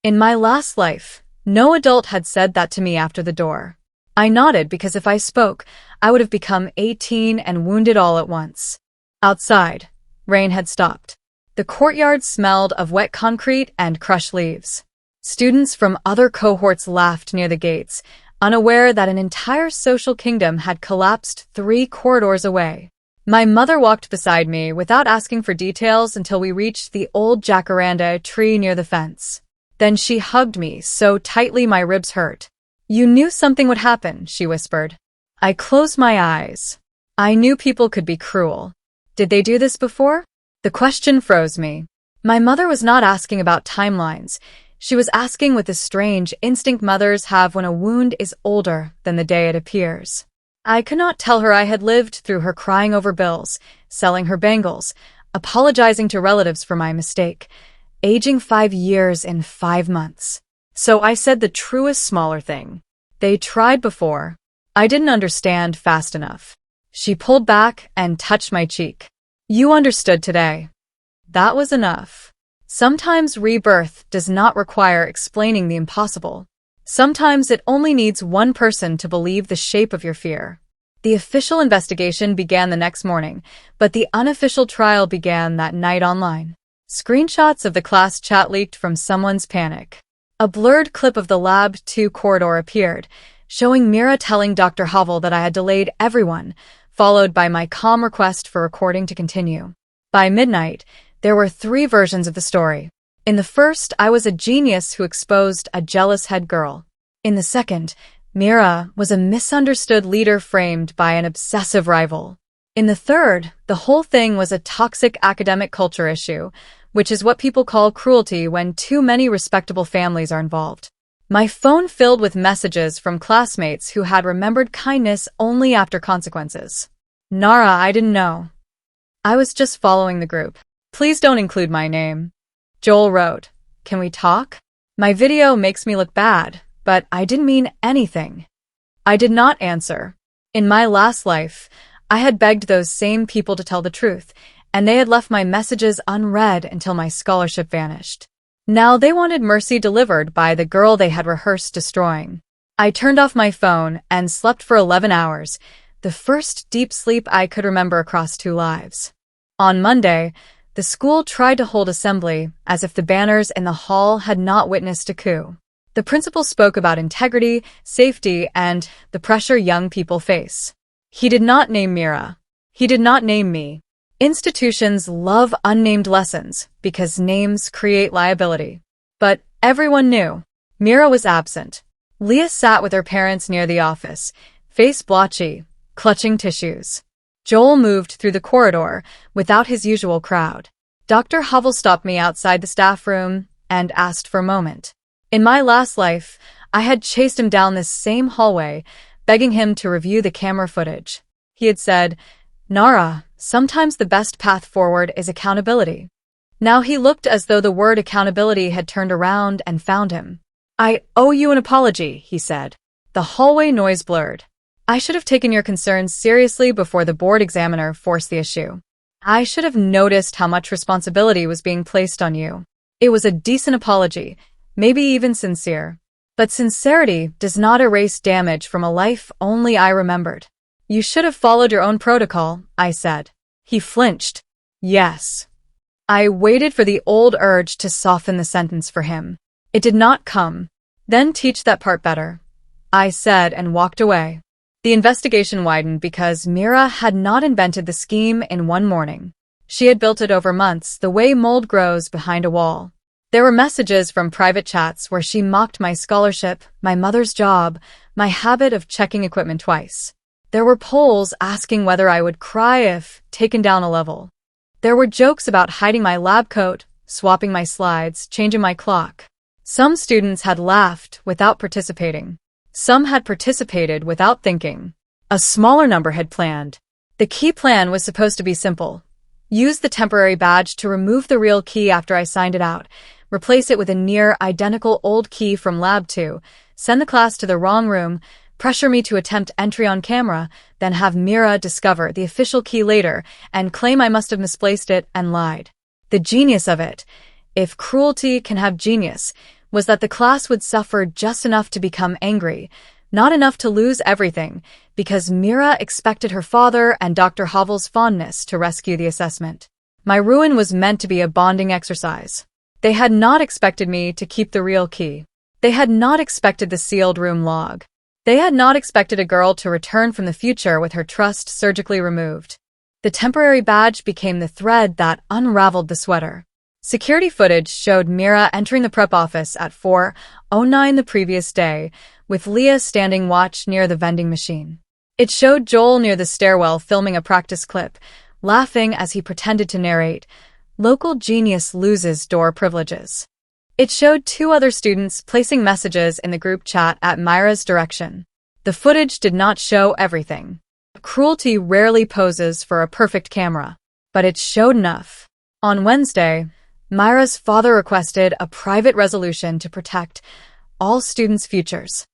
In my last life, no adult had said that to me after the door. I nodded because if I spoke, I would have become 18 and wounded all at once. Outside, rain had stopped. The courtyard smelled of wet concrete and crushed leaves. Students from other cohorts laughed near the gates, unaware that an entire social kingdom had collapsed 3 corridors away. My mother walked beside me without asking for details until we reached the old jacaranda tree near the fence. Then she hugged me so tightly my ribs hurt. "You knew something would happen," she whispered. I closed my eyes. I knew people could be cruel. Did they do this before? The question froze me. My mother was not asking about timelines. She was asking with the strange instinct mothers have when a wound is older than the day it appears. I could not tell her I had lived through her crying over bills, selling her bangles, apologizing to relatives for my mistake, aging 5 years in 5 months. So I said the truest smaller thing. They tried before. I didn't understand fast enough. She pulled back and touched my cheek. "You understood today." That was enough. Sometimes rebirth does not require explaining the impossible. Sometimes it only needs one person to believe the shape of your fear. The official investigation began the next morning, but the unofficial trial began that night online. Screenshots of the class chat leaked from someone's panic. A blurred clip of the Lab 2 corridor appeared, showing Mira telling Dr. Havel that I had delayed everyone, followed by my calm request for recording to continue. By midnight, there were 3 versions of the story. In the first, I was a genius who exposed a jealous head girl. In the second, Mira was a misunderstood leader framed by an obsessive rival. In the third, the whole thing was a toxic academic culture issue, which is what people call cruelty when too many respectable families are involved. My phone filled with messages from classmates who had remembered kindness only after consequences. "Nara, I didn't know. I was just following the group. Please don't include my name." Joel wrote, "Can we talk? My video makes me look bad, but I didn't mean anything." I did not answer. In my last life, I had begged those same people to tell the truth, and they had left my messages unread until my scholarship vanished. Now they wanted mercy delivered by the girl they had rehearsed destroying. I turned off my phone and slept for 11 hours, the first deep sleep I could remember across 2 lives. On Monday, the school tried to hold assembly as if the banners in the hall had not witnessed a coup. The principal spoke about integrity, safety, and the pressure young people face. He did not name Mira. He did not name me. Institutions love unnamed lessons because names create liability. But everyone knew. Mira was absent. Leah sat with her parents near the office, face blotchy, clutching tissues. Joel moved through the corridor without his usual crowd. Dr. Hovell stopped me outside the staff room and asked for a moment. In my last life, I had chased him down this same hallway, begging him to review the camera footage. He had said, "Nara, sometimes the best path forward is accountability." Now he looked as though the word accountability had turned around and found him. "I owe you an apology," he said. The hallway noise blurred. "I should have taken your concerns seriously before the board examiner forced the issue. I should have noticed how much responsibility was being placed on you." It was a decent apology, maybe even sincere. But sincerity does not erase damage from a life only I remembered. "You should have followed your own protocol," I said. He flinched. "Yes." I waited for the old urge to soften the sentence for him. It did not come. "Then teach that part better," I said and walked away. The investigation widened because Mira had not invented the scheme in one morning. She had built it over months, the way mold grows behind a wall. There were messages from private chats where she mocked my scholarship, my mother's job, my habit of checking equipment twice. There were polls asking whether I would cry if taken down a level. There were jokes about hiding my lab coat, swapping my slides, changing my clock. Some students had laughed without participating. Some had participated without thinking. A smaller number had planned. The key plan was supposed to be simple. Use the temporary badge to remove the real key after I signed it out, replace it with a near-identical old key from Lab 2, send the class to the wrong room, pressure me to attempt entry on camera, then have Mira discover the official key later and claim I must have misplaced it and lied. The genius of it, if cruelty can have genius, was that the class would suffer just enough to become angry, not enough to lose everything, because Mira expected her father and Dr. Hovell's fondness to rescue the assessment. My ruin was meant to be a bonding exercise. They had not expected me to keep the real key. They had not expected the sealed room log. They had not expected a girl to return from the future with her trust surgically removed. The temporary badge became the thread that unraveled the sweater. Security footage showed Mira entering the prep office at 4:09 the previous day, with Leah standing watch near the vending machine. It showed Joel near the stairwell filming a practice clip, laughing as he pretended to narrate, "Local genius loses door privileges." It showed two other students placing messages in the group chat at Myra's direction. The footage did not show everything. Cruelty rarely poses for a perfect camera, but it showed enough. On Wednesday, Myra's father requested a private resolution to protect all students' futures.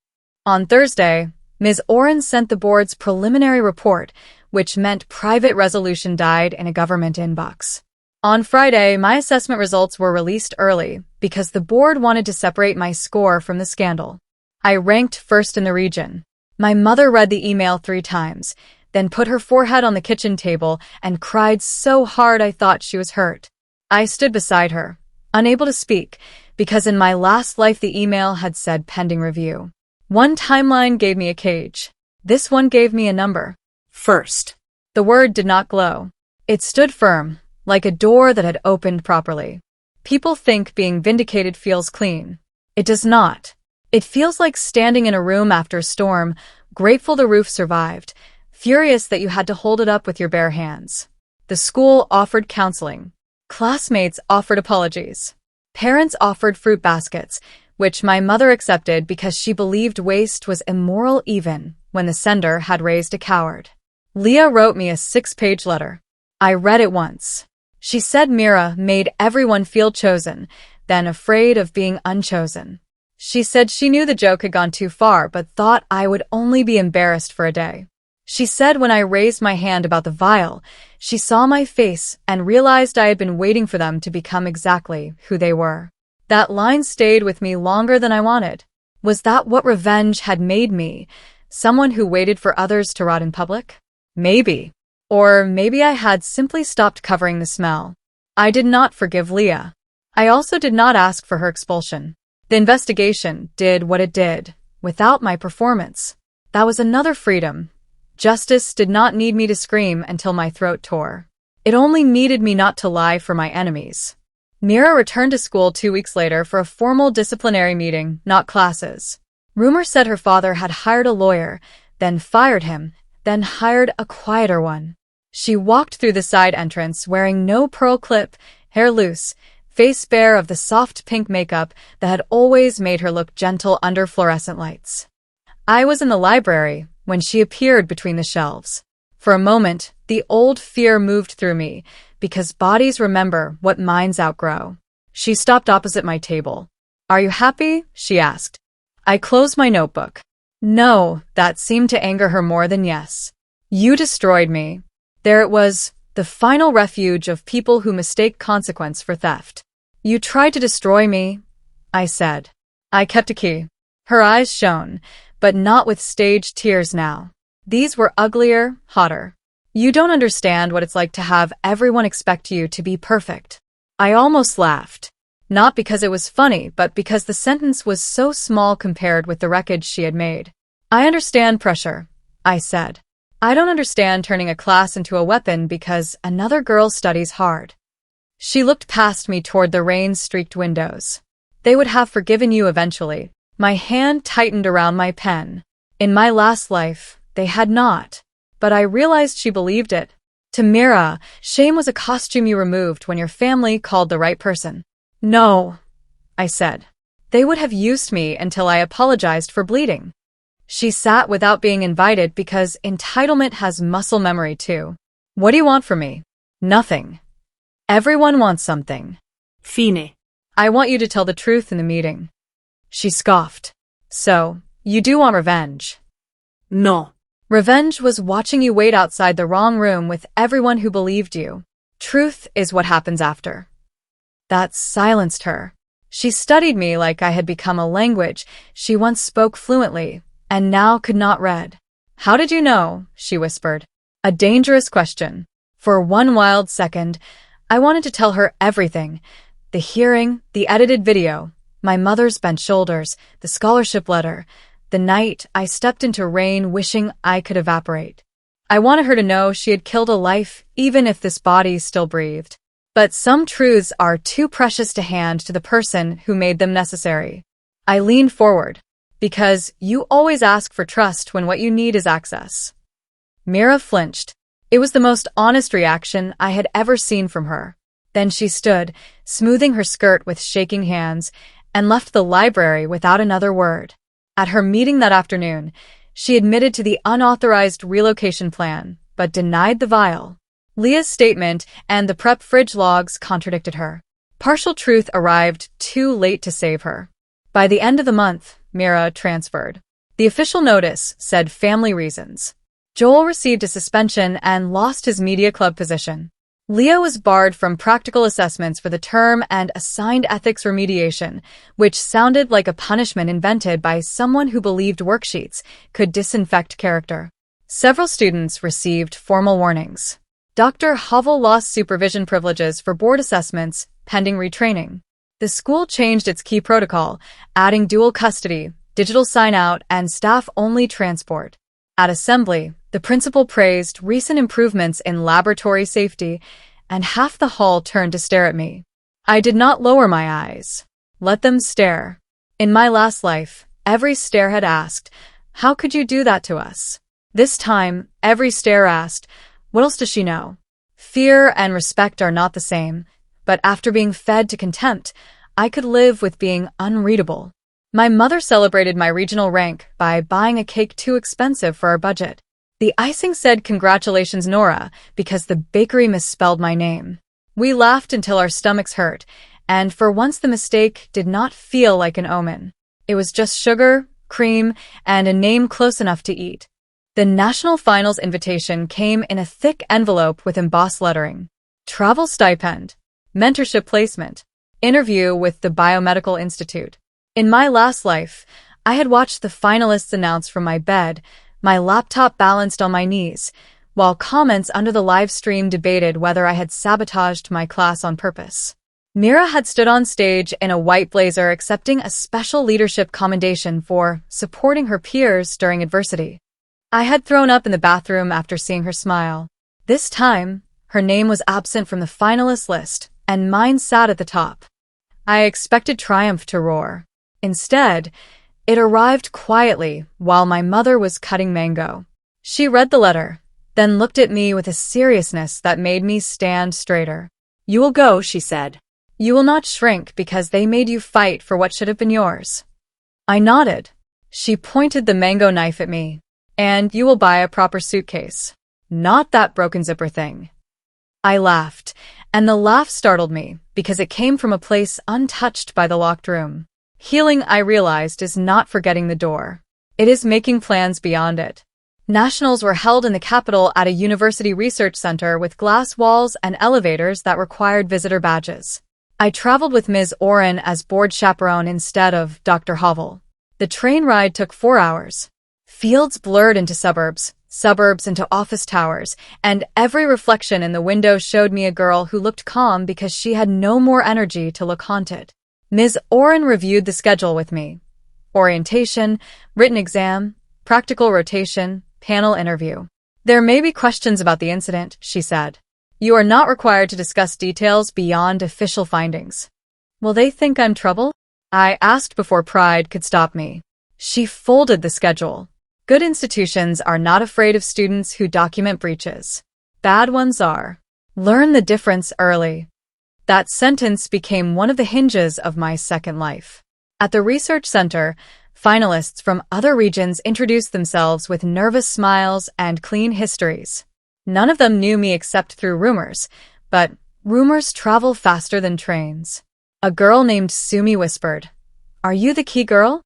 On Thursday, Ms. Oren sent the board's preliminary report, which meant private resolution died in a government inbox. On Friday, my assessment results were released early because the board wanted to separate my score from the scandal. I ranked first in the region. My mother read the email 3 times, then put her forehead on the kitchen table and cried so hard I thought she was hurt. I stood beside her, unable to speak, because in my last life the email had said pending review. One timeline gave me a cage. This one gave me a number. First. The word did not glow. It stood firm, like a door that had opened properly. People think being vindicated feels clean. It does not. It feels like standing in a room after a storm, grateful the roof survived, furious that you had to hold it up with your bare hands. The school offered counseling. Classmates offered apologies. Parents offered fruit baskets, which my mother accepted because she believed waste was immoral even when the sender had raised a coward. Leah wrote me a 6-page letter. I read it once. She said Mira made everyone feel chosen, then afraid of being unchosen. She said she knew the joke had gone too far but thought I would only be embarrassed for a day. She said when I raised my hand about the vial, she saw my face and realized I had been waiting for them to become exactly who they were. That line stayed with me longer than I wanted. Was that what revenge had made me? Someone who waited for others to rot in public? Maybe. Or maybe I had simply stopped covering the smell. I did not forgive Leah. I also did not ask for her expulsion. The investigation did what it did, without my performance. That was another freedom. Justice did not need me to scream until my throat tore. It only needed me not to lie for my enemies. Mira returned to school 2 weeks later for a formal disciplinary meeting, not classes. Rumor said her father had hired a lawyer, then fired him, then hired a quieter one. She walked through the side entrance wearing no pearl clip, hair loose, face bare of the soft pink makeup that had always made her look gentle under fluorescent lights. I was in the library when she appeared between the shelves. For a moment, the old fear moved through me, because bodies remember what minds outgrow. She stopped opposite my table. "Are you happy?" she asked. I closed my notebook. No, that seemed to anger her more than yes. "You destroyed me." There it was, the final refuge of people who mistake consequence for theft. "You tried to destroy me," I said. I kept a key. Her eyes shone, but not with staged tears now. These were uglier, hotter. "You don't understand what it's like to have everyone expect you to be perfect." I almost laughed. Not because it was funny, but because the sentence was so small compared with the wreckage she had made. "I understand pressure," I said. "I don't understand turning a class into a weapon because another girl studies hard." She looked past me toward the rain-streaked windows. "They would have forgiven you eventually." My hand tightened around my pen. In my last life, they had not. But I realized she believed it. To Mira, shame was a costume you removed when your family called the right person. "No," I said. "They would have used me until I apologized for bleeding." She sat without being invited because entitlement has muscle memory too. "What do you want from me?" "Nothing. Everyone wants something." Fine. "I want you to tell the truth in the meeting." She scoffed. "So, you do want revenge?" No. "Revenge was watching you wait outside the wrong room with everyone who believed you. Truth is what happens after." That silenced her. She studied me like I had become a language she once spoke fluently, and now could not read. "How did you know?" she whispered. A dangerous question. For one wild second, I wanted to tell her everything. The hearing, the edited video, my mother's bent shoulders, the scholarship letter, the night I stepped into rain wishing I could evaporate. I wanted her to know she had killed a life, even if this body still breathed. But some truths are too precious to hand to the person who made them necessary. I leaned forward. "Because you always ask for trust when what you need is access." Mira flinched. It was the most honest reaction I had ever seen from her. Then she stood, smoothing her skirt with shaking hands, and left the library without another word. At her meeting that afternoon, she admitted to the unauthorized relocation plan, but denied the vial. Leah's statement and the prep fridge logs contradicted her. Partial truth arrived too late to save her. By the end of the month, Mira transferred. The official notice said family reasons. Joel received a suspension and lost his media club position. Leah was barred from practical assessments for the term and assigned ethics remediation, which sounded like a punishment invented by someone who believed worksheets could disinfect character. Several students received formal warnings. Dr. Havel lost supervision privileges for board assessments, pending retraining. The school changed its key protocol, adding dual custody, digital sign-out, and staff-only transport. At assembly, the principal praised recent improvements in laboratory safety, and half the hall turned to stare at me. I did not lower my eyes. Let them stare. In my last life, every stare had asked, "How could you do that to us?" This time, every stare asked, "What else does she know?" Fear and respect are not the same, but after being fed to contempt, I could live with being unreadable. My mother celebrated my regional rank by buying a cake too expensive for our budget. The icing said "Congratulations, Nora," because the bakery misspelled my name. We laughed until our stomachs hurt, and for once the mistake did not feel like an omen. It was just sugar, cream, and a name close enough to eat. The national finals invitation came in a thick envelope with embossed lettering. Travel stipend, mentorship placement, interview with the Biomedical Institute. In my last life, I had watched the finalists announce from my bed, my laptop balanced on my knees, while comments under the live stream debated whether I had sabotaged my class on purpose. Mira had stood on stage in a white blazer accepting a special leadership commendation for supporting her peers during adversity. I had thrown up in the bathroom after seeing her smile. This time, Her name was absent from the finalist list, and mine sat at the top. I expected triumph to roar. Instead, it arrived quietly while my mother was cutting mango. She read the letter, then looked at me with a seriousness that made me stand straighter. "You will go," she said. "You will not shrink because they made you fight for what should have been yours." I nodded. She pointed the mango knife at me. "And you will buy a proper suitcase. Not that broken zipper thing." I laughed, and the laugh startled me because it came from a place untouched by the locked room. Healing, I realized, is not forgetting the door. It is making plans beyond it. Nationals were held in the capital at a university research center with glass walls and elevators that required visitor badges. I traveled with Ms. Oren as board chaperone instead of Dr. Havel. The train ride took 4 hours. Fields blurred into suburbs, suburbs into office towers, and every reflection in the window showed me a girl who looked calm because she had no more energy to look haunted. Ms. Oren reviewed the schedule with me. Orientation, written exam, practical rotation, panel interview. "There may be questions about the incident," she said. "You are not required to discuss details beyond official findings." "Will they think I'm trouble?" I asked before pride could stop me. She folded the schedule. "Good institutions are not afraid of students who document breaches. Bad ones are. Learn the difference early." That sentence became one of the hinges of my second life. At the research center, finalists from other regions introduced themselves with nervous smiles and clean histories. None of them knew me except through rumors, but rumors travel faster than trains. A girl named Sumi whispered, "Are you the key girl?"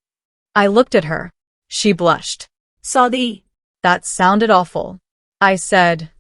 I looked at her. She blushed. Saudi. That sounded awful. I said,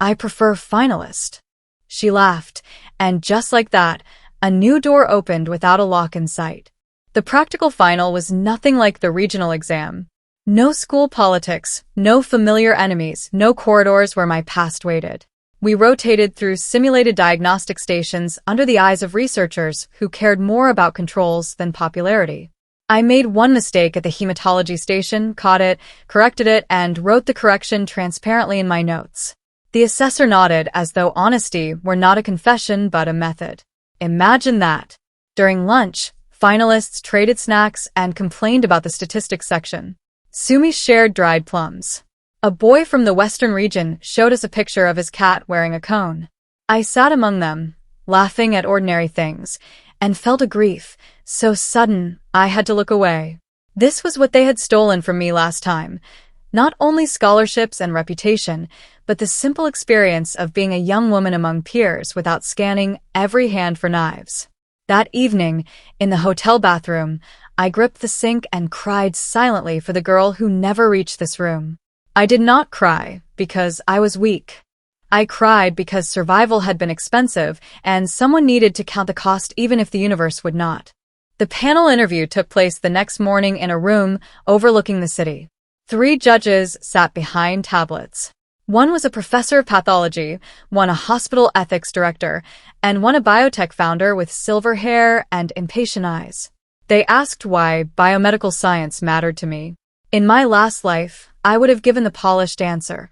"I prefer finalist." She laughed, and just like that, a new door opened without a lock in sight. The practical final was nothing like the regional exam. No school politics, no familiar enemies, no corridors where my past waited. We rotated through simulated diagnostic stations under the eyes of researchers who cared more about controls than popularity. I made one mistake at the hematology station, caught it, corrected it, and wrote the correction transparently in my notes. The assessor nodded as though honesty were not a confession but a method. Imagine that. During lunch, finalists traded snacks and complained about the statistics section. Sumi shared dried plums. A boy from the western region showed us a picture of his cat wearing a cone. I sat among them, laughing at ordinary things, and felt a grief so sudden I had to look away. This was what they had stolen from me last time. Not only scholarships and reputation, but the simple experience of being a young woman among peers without scanning every hand for knives. That evening, in the hotel bathroom, I gripped the sink and cried silently for the girl who never reached this room. I did not cry because I was weak. I cried because survival had been expensive and someone needed to count the cost even if the universe would not. The panel interview took place the next morning in a room overlooking the city. 3 judges sat behind tablets. One was a professor of pathology, one a hospital ethics director, and one a biotech founder with silver hair and impatient eyes. They asked why biomedical science mattered to me. In my last life, I would have given the polished answer.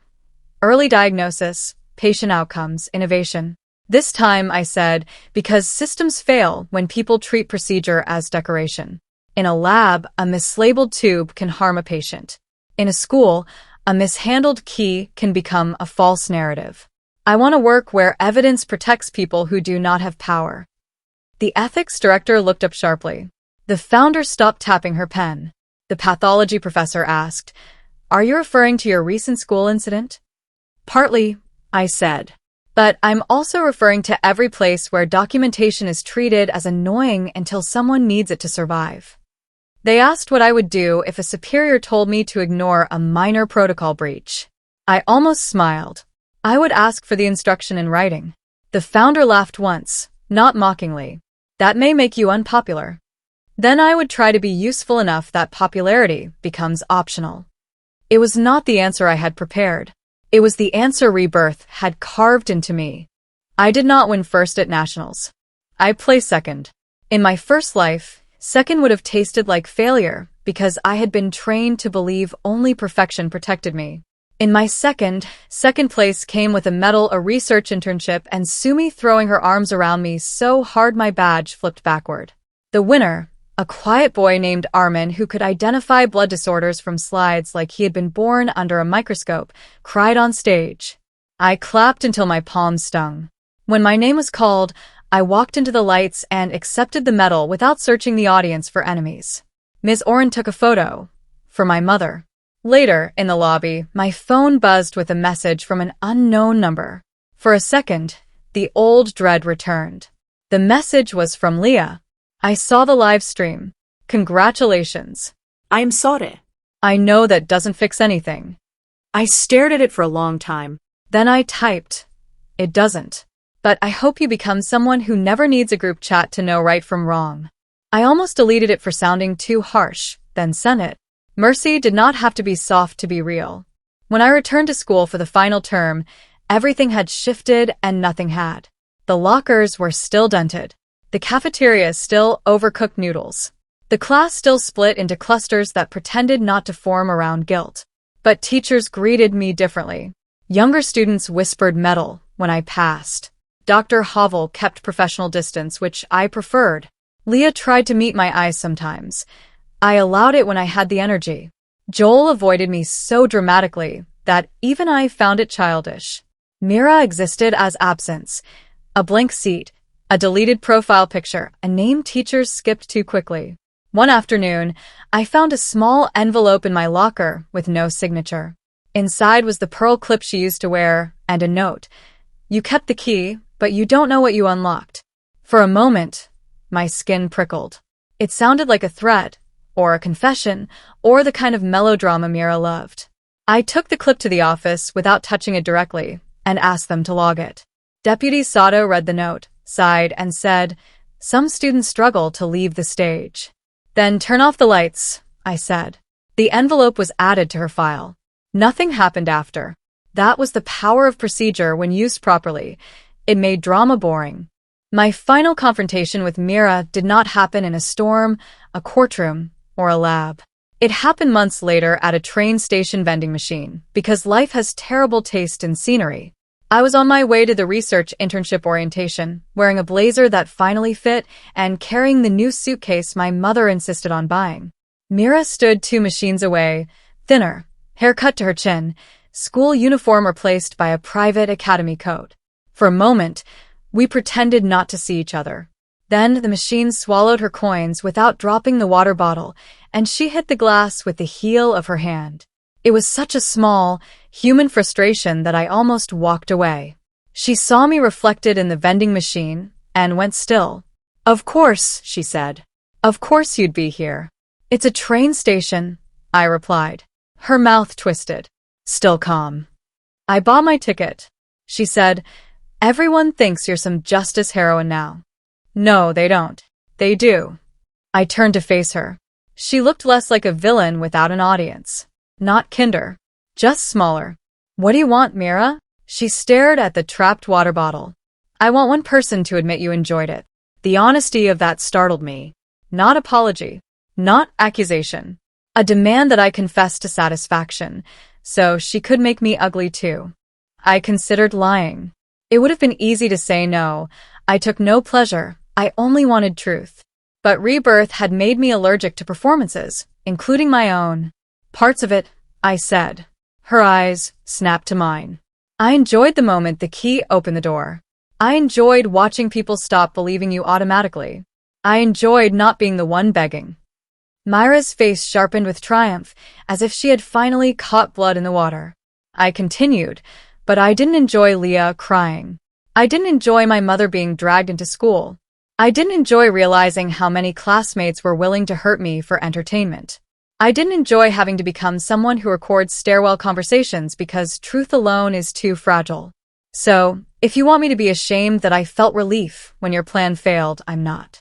Early diagnosis, patient outcomes, innovation. This time, I said, because systems fail when people treat procedure as decoration. In a lab, a mislabeled tube can harm a patient. In a school, a mishandled key can become a false narrative. I want to work where evidence protects people who do not have power. The ethics director looked up sharply. The founder stopped tapping her pen. The pathology professor asked, "Are you referring to your recent school incident?" "Partly," I said. "But I'm also referring to every place where documentation is treated as annoying until someone needs it to survive." They asked what I would do if a superior told me to ignore a minor protocol breach. I almost smiled. I would ask for the instruction in writing. The founder laughed once, not mockingly. "That may make you unpopular." Then I would try to be useful enough that popularity becomes optional. It was not the answer I had prepared. It was the answer Rebirth had carved into me. I did not win first at nationals. I placed second. In my first life, second would have tasted like failure because I had been trained to believe only perfection protected me. In my second place came with a medal, a research internship, and Sumi throwing her arms around me so hard my badge flipped backward. The winner, a quiet boy named Armin who could identify blood disorders from slides like he had been born under a microscope, cried on stage. I clapped until my palms stung. When my name was called, I walked into the lights and accepted the medal without searching the audience for enemies. Ms. Oren took a photo. For my mother. Later, in the lobby, my phone buzzed with a message from an unknown number. For a second, the old dread returned. The message was from Leah. I saw the live stream. Congratulations. I am sorry. I know that doesn't fix anything. I stared at it for a long time. Then I typed. It doesn't. But I hope you become someone who never needs a group chat to know right from wrong. I almost deleted it for sounding too harsh, then sent it. Mercy did not have to be soft to be real. When I returned to school for the final term, everything had shifted and nothing had. The lockers were still dented. The cafeteria still overcooked noodles. The class still split into clusters that pretended not to form around guilt. But teachers greeted me differently. Younger students whispered medal when I passed. Dr. Havel kept professional distance, which I preferred. Leah tried to meet my eyes sometimes. I allowed it when I had the energy. Joel avoided me so dramatically that even I found it childish. Mira existed as absence, a blank seat, a deleted profile picture, a name teachers skipped too quickly. One afternoon, I found a small envelope in my locker with no signature. Inside was the pearl clip she used to wear and a note. You kept the key, but you don't know what you unlocked. For a moment, my skin prickled. It sounded like a threat, or a confession, or the kind of melodrama Mira loved. I took the clip to the office without touching it directly and asked them to log it. Deputy Sato read the note, sighed, and said, "Some students struggle to leave the stage." "Then turn off the lights," I said. The envelope was added to her file. Nothing happened after. That was the power of procedure when used properly. It made drama boring. My final confrontation with Mira did not happen in a storm, a courtroom, or a lab. It happened months later at a train station vending machine, because life has terrible taste in scenery. I was on my way to the research internship orientation, wearing a blazer that finally fit and carrying the new suitcase my mother insisted on buying. Mira stood 2 machines away, thinner, hair cut to her chin, school uniform replaced by a private academy coat. For a moment, we pretended not to see each other. Then the machine swallowed her coins without dropping the water bottle, and she hit the glass with the heel of her hand. It was such a small, human frustration that I almost walked away. She saw me reflected in the vending machine and went still. "Of course," she said. "Of course you'd be here." "It's a train station," I replied. Her mouth twisted. Still calm. "I bought my ticket." She said, "Everyone thinks you're some justice heroine now." "No, they don't. They do." I turned to face her. She looked less like a villain without an audience. Not kinder. Just smaller. "What do you want, Mira?" She stared at the trapped water bottle. "I want one person to admit you enjoyed it." The honesty of that startled me. Not apology. Not accusation. A demand that I confess to satisfaction, so she could make me ugly too. I considered lying. It would have been easy to say no. I took no pleasure. I only wanted truth. But Rebirth had made me allergic to performances, including my own. "Parts of it," I said. Her eyes snapped to mine. I enjoyed the moment the key opened the door. I enjoyed watching people stop believing you automatically. I enjoyed not being the one begging. Myra's face sharpened with triumph, as if she had finally caught blood in the water. I continued, but I didn't enjoy Leah crying. I didn't enjoy my mother being dragged into school. I didn't enjoy realizing how many classmates were willing to hurt me for entertainment. I didn't enjoy having to become someone who records stairwell conversations because truth alone is too fragile. So, if you want me to be ashamed that I felt relief when your plan failed, I'm not.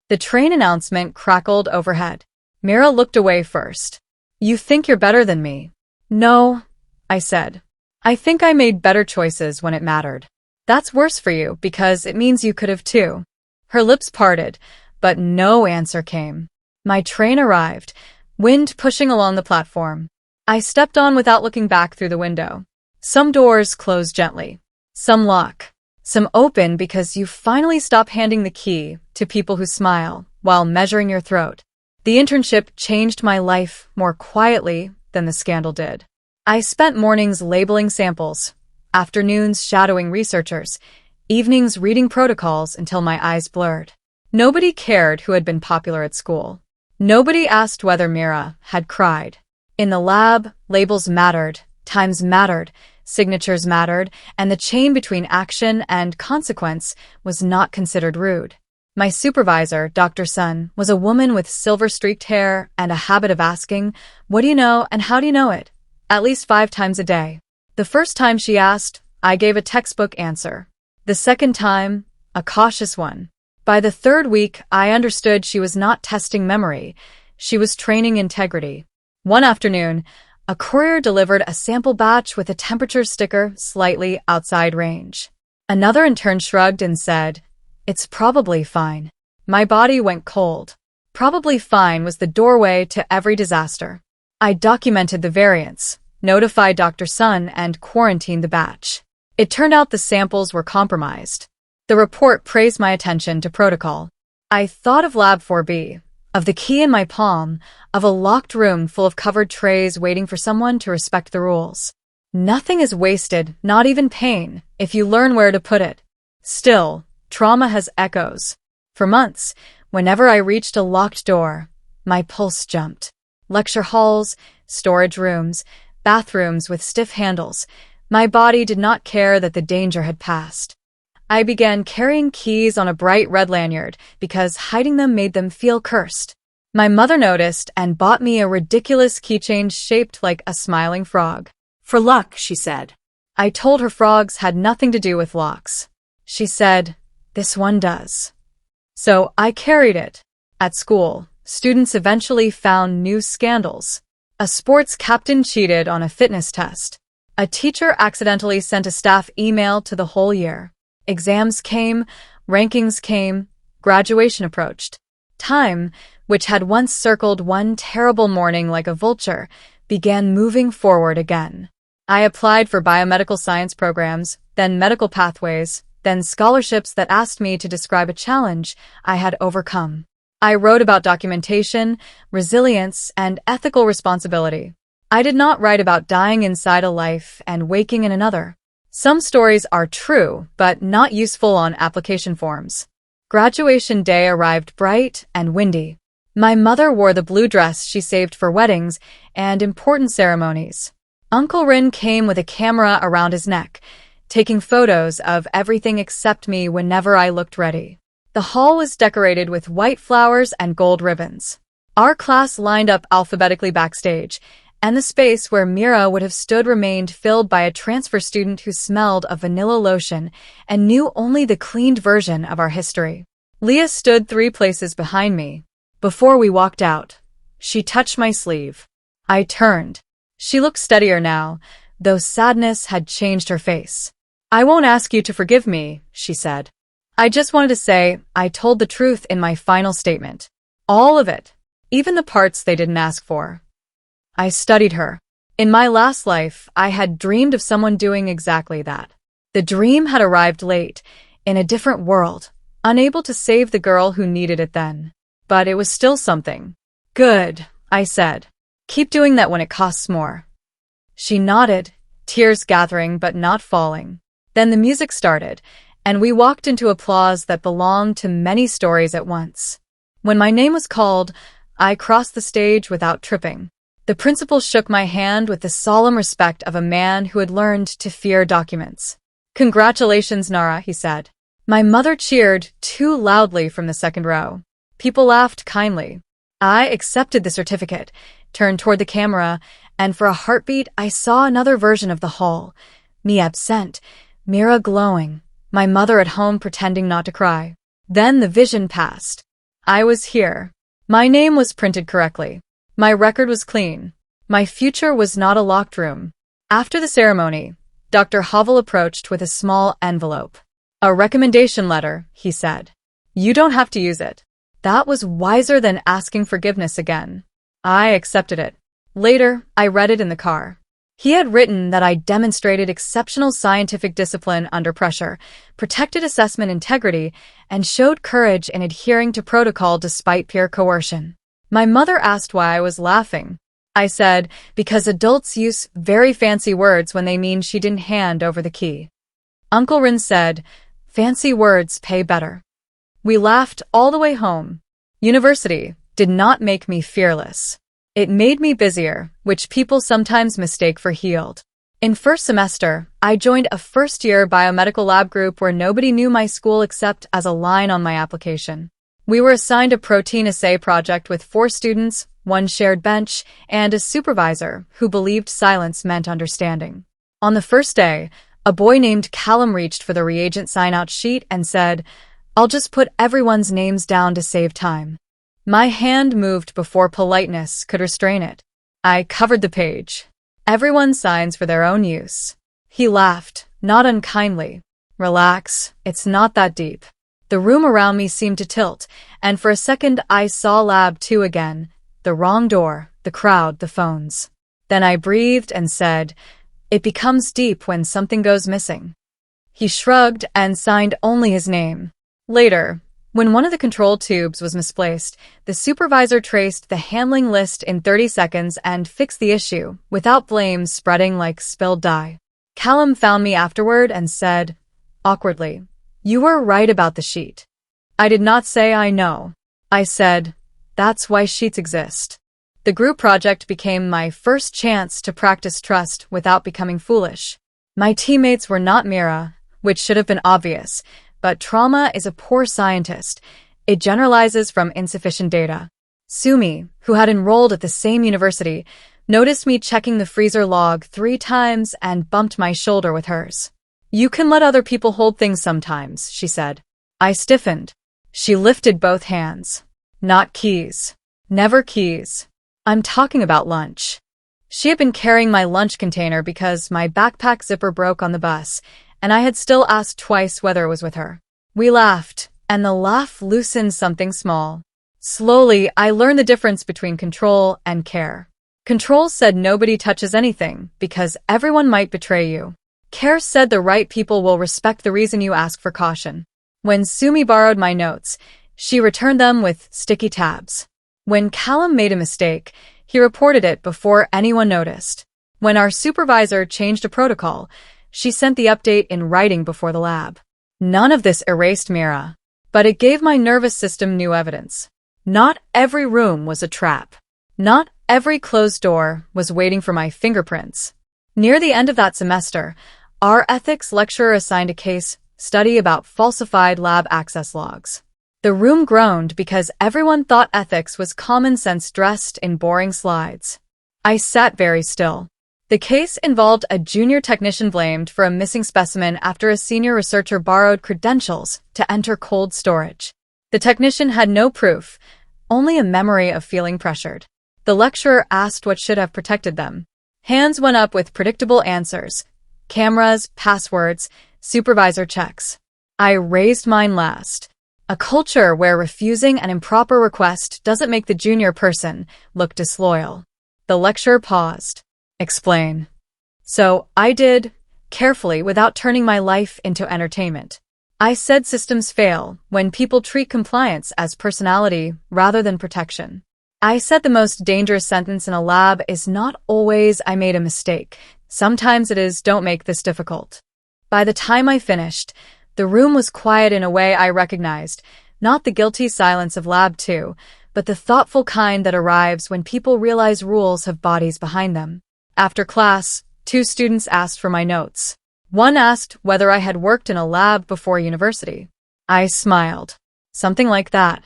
The train announcement crackled overhead. Mira looked away first. "You think you're better than me?" "No," I said. "I think I made better choices when it mattered." "That's worse for you because it means you could have too." Her lips parted, but no answer came. My train arrived, wind pushing along the platform. I stepped on without looking back through the window. Some doors close gently. Some lock. Some open because you finally stop handing the key to people who smile while measuring your throat. The internship changed my life more quietly than the scandal did. I spent mornings labeling samples, afternoons shadowing researchers, evenings reading protocols until my eyes blurred. Nobody cared who had been popular at school. Nobody asked whether Mira had cried. In the lab, labels mattered, times mattered, signatures mattered, and the chain between action and consequence was not considered rude. My supervisor, Dr. Sun, was a woman with silver-streaked hair and a habit of asking, "What do you know and how do you know it?" at least 5 times a day. The first time she asked, I gave a textbook answer. The second time, a cautious one. By the third week, I understood she was not testing memory. She was training integrity. One afternoon, a courier delivered a sample batch with a temperature sticker slightly outside range. Another intern shrugged and said, "It's probably fine." My body went cold. Probably fine was the doorway to every disaster. I documented the variants, notified Dr. Sun, and quarantined the batch. It turned out the samples were compromised. The report praised my attention to protocol. I thought of Lab 4B, of the key in my palm, of a locked room full of covered trays waiting for someone to respect the rules. Nothing is wasted, not even pain, if you learn where to put it. Still, trauma has echoes. For months, whenever I reached a locked door, my pulse jumped. Lecture halls, storage rooms, bathrooms with stiff handles. My body did not care that the danger had passed. I began carrying keys on a bright red lanyard because hiding them made them feel cursed. My mother noticed and bought me a ridiculous keychain shaped like a smiling frog. For luck, she said. I told her frogs had nothing to do with locks. She said, "This one does." So I carried it. At school, students eventually found new scandals. A sports captain cheated on a fitness test. A teacher accidentally sent a staff email to the whole year. Exams came, rankings came, graduation approached. Time, which had once circled one terrible morning like a vulture, began moving forward again. I applied for biomedical science programs, then medical pathways, then scholarships that asked me to describe a challenge I had overcome. I wrote about documentation, resilience, and ethical responsibility. I did not write about dying inside a life and waking in another. Some stories are true, but not useful on application forms. Graduation day arrived bright and windy. My mother wore the blue dress she saved for weddings and important ceremonies. Uncle Rin came with a camera around his neck, taking photos of everything except me whenever I looked ready. The hall was decorated with white flowers and gold ribbons. Our class lined up alphabetically backstage, and the space where Mira would have stood remained filled by a transfer student who smelled of vanilla lotion and knew only the cleaned version of our history. Leah stood 3 places behind me. Before we walked out, she touched my sleeve. I turned. She looked steadier now, though sadness had changed her face. "I won't ask you to forgive me," she said. "I just wanted to say I told the truth in my final statement. All of it, even the parts they didn't ask for." I studied her. In my last life, I had dreamed of someone doing exactly that. The dream had arrived late, in a different world, unable to save the girl who needed it then. But it was still something. "Good," I said. "Keep doing that when it costs more." She nodded, tears gathering but not falling. Then the music started, and we walked into applause that belonged to many stories at once. When my name was called, I crossed the stage without tripping. The principal shook my hand with the solemn respect of a man who had learned to fear documents. "Congratulations, Nara," he said. My mother cheered too loudly from the second row. People laughed kindly. I accepted the certificate, turned toward the camera, and for a heartbeat I saw another version of the hall. Me absent, Mira glowing, my mother at home pretending not to cry. Then the vision passed. I was here. My name was printed correctly. My record was clean. My future was not a locked room. After the ceremony, Dr. Havel approached with a small envelope. "A recommendation letter," he said. "You don't have to use it." That was wiser than asking forgiveness again. I accepted it. Later, I read it in the car. He had written that I demonstrated exceptional scientific discipline under pressure, protected assessment integrity, and showed courage in adhering to protocol despite peer coercion. My mother asked why I was laughing. I said, because adults use very fancy words when they mean she didn't hand over the key. Uncle Rin said, fancy words pay better. We laughed all the way home. University did not make me fearless. It made me busier, which people sometimes mistake for healed. In first semester, I joined a first-year biomedical lab group where nobody knew my school except as a line on my application. We were assigned a protein assay project with 4 students, 1 shared bench, and a supervisor who believed silence meant understanding. On the first day, a boy named Callum reached for the reagent sign-out sheet and said, "I'll just put everyone's names down to save time." My hand moved before politeness could restrain it. I covered the page. Everyone signs for their own use. He laughed, not unkindly. Relax, it's not that deep. The room around me seemed to tilt, and for a second I saw Lab 2 again. The wrong door, the crowd, the phones. Then I breathed and said, "It becomes deep when something goes missing." He shrugged and signed only his name. Later, when one of the control tubes was misplaced, the supervisor traced the handling list in 30 seconds and fixed the issue, without blame spreading like spilled dye. Callum found me afterward and said, awkwardly, "You were right about the sheet." I did not say I know. I said, "That's why sheets exist." The group project became my first chance to practice trust without becoming foolish. My teammates were not Mira, which should have been obvious, but trauma is a poor scientist. It generalizes from insufficient data. Sumi, who had enrolled at the same university, noticed me checking the freezer log 3 times and bumped my shoulder with hers. "You can let other people hold things sometimes," she said. I stiffened. She lifted both hands. "Not keys. Never keys. I'm talking about lunch." She had been carrying my lunch container because my backpack zipper broke on the bus, and I had still asked twice whether it was with her. We laughed, and the laugh loosened something small. Slowly, I learned the difference between control and care. Control said nobody touches anything, because everyone might betray you. Care said the right people will respect the reason you ask for caution. When Sumi borrowed my notes, she returned them with sticky tabs. When Callum made a mistake, he reported it before anyone noticed. When our supervisor changed a protocol, she sent the update in writing before the lab. None of this erased Mira, but it gave my nervous system new evidence. Not every room was a trap. Not every closed door was waiting for my fingerprints. Near the end of that semester, our ethics lecturer assigned a case study about falsified lab access logs. The room groaned because everyone thought ethics was common sense dressed in boring slides. I sat very still. The case involved a junior technician blamed for a missing specimen after a senior researcher borrowed credentials to enter cold storage. The technician had no proof, only a memory of feeling pressured. The lecturer asked what should have protected them. Hands went up with predictable answers. Cameras, passwords, supervisor checks. I raised mine last. A culture where refusing an improper request doesn't make the junior person look disloyal. The lecturer paused. Explain. So I did, carefully without turning my life into entertainment. I said systems fail when people treat compliance as personality rather than protection. I said the most dangerous sentence in a lab is not always "I made a mistake." Sometimes it is "Don't make this difficult." By the time I finished, the room was quiet in a way I recognized, not the guilty silence of Lab 2, but the thoughtful kind that arrives when people realize rules have bodies behind them. After class, 2 students asked for my notes. One asked whether I had worked in a lab before university. I smiled. Something like that.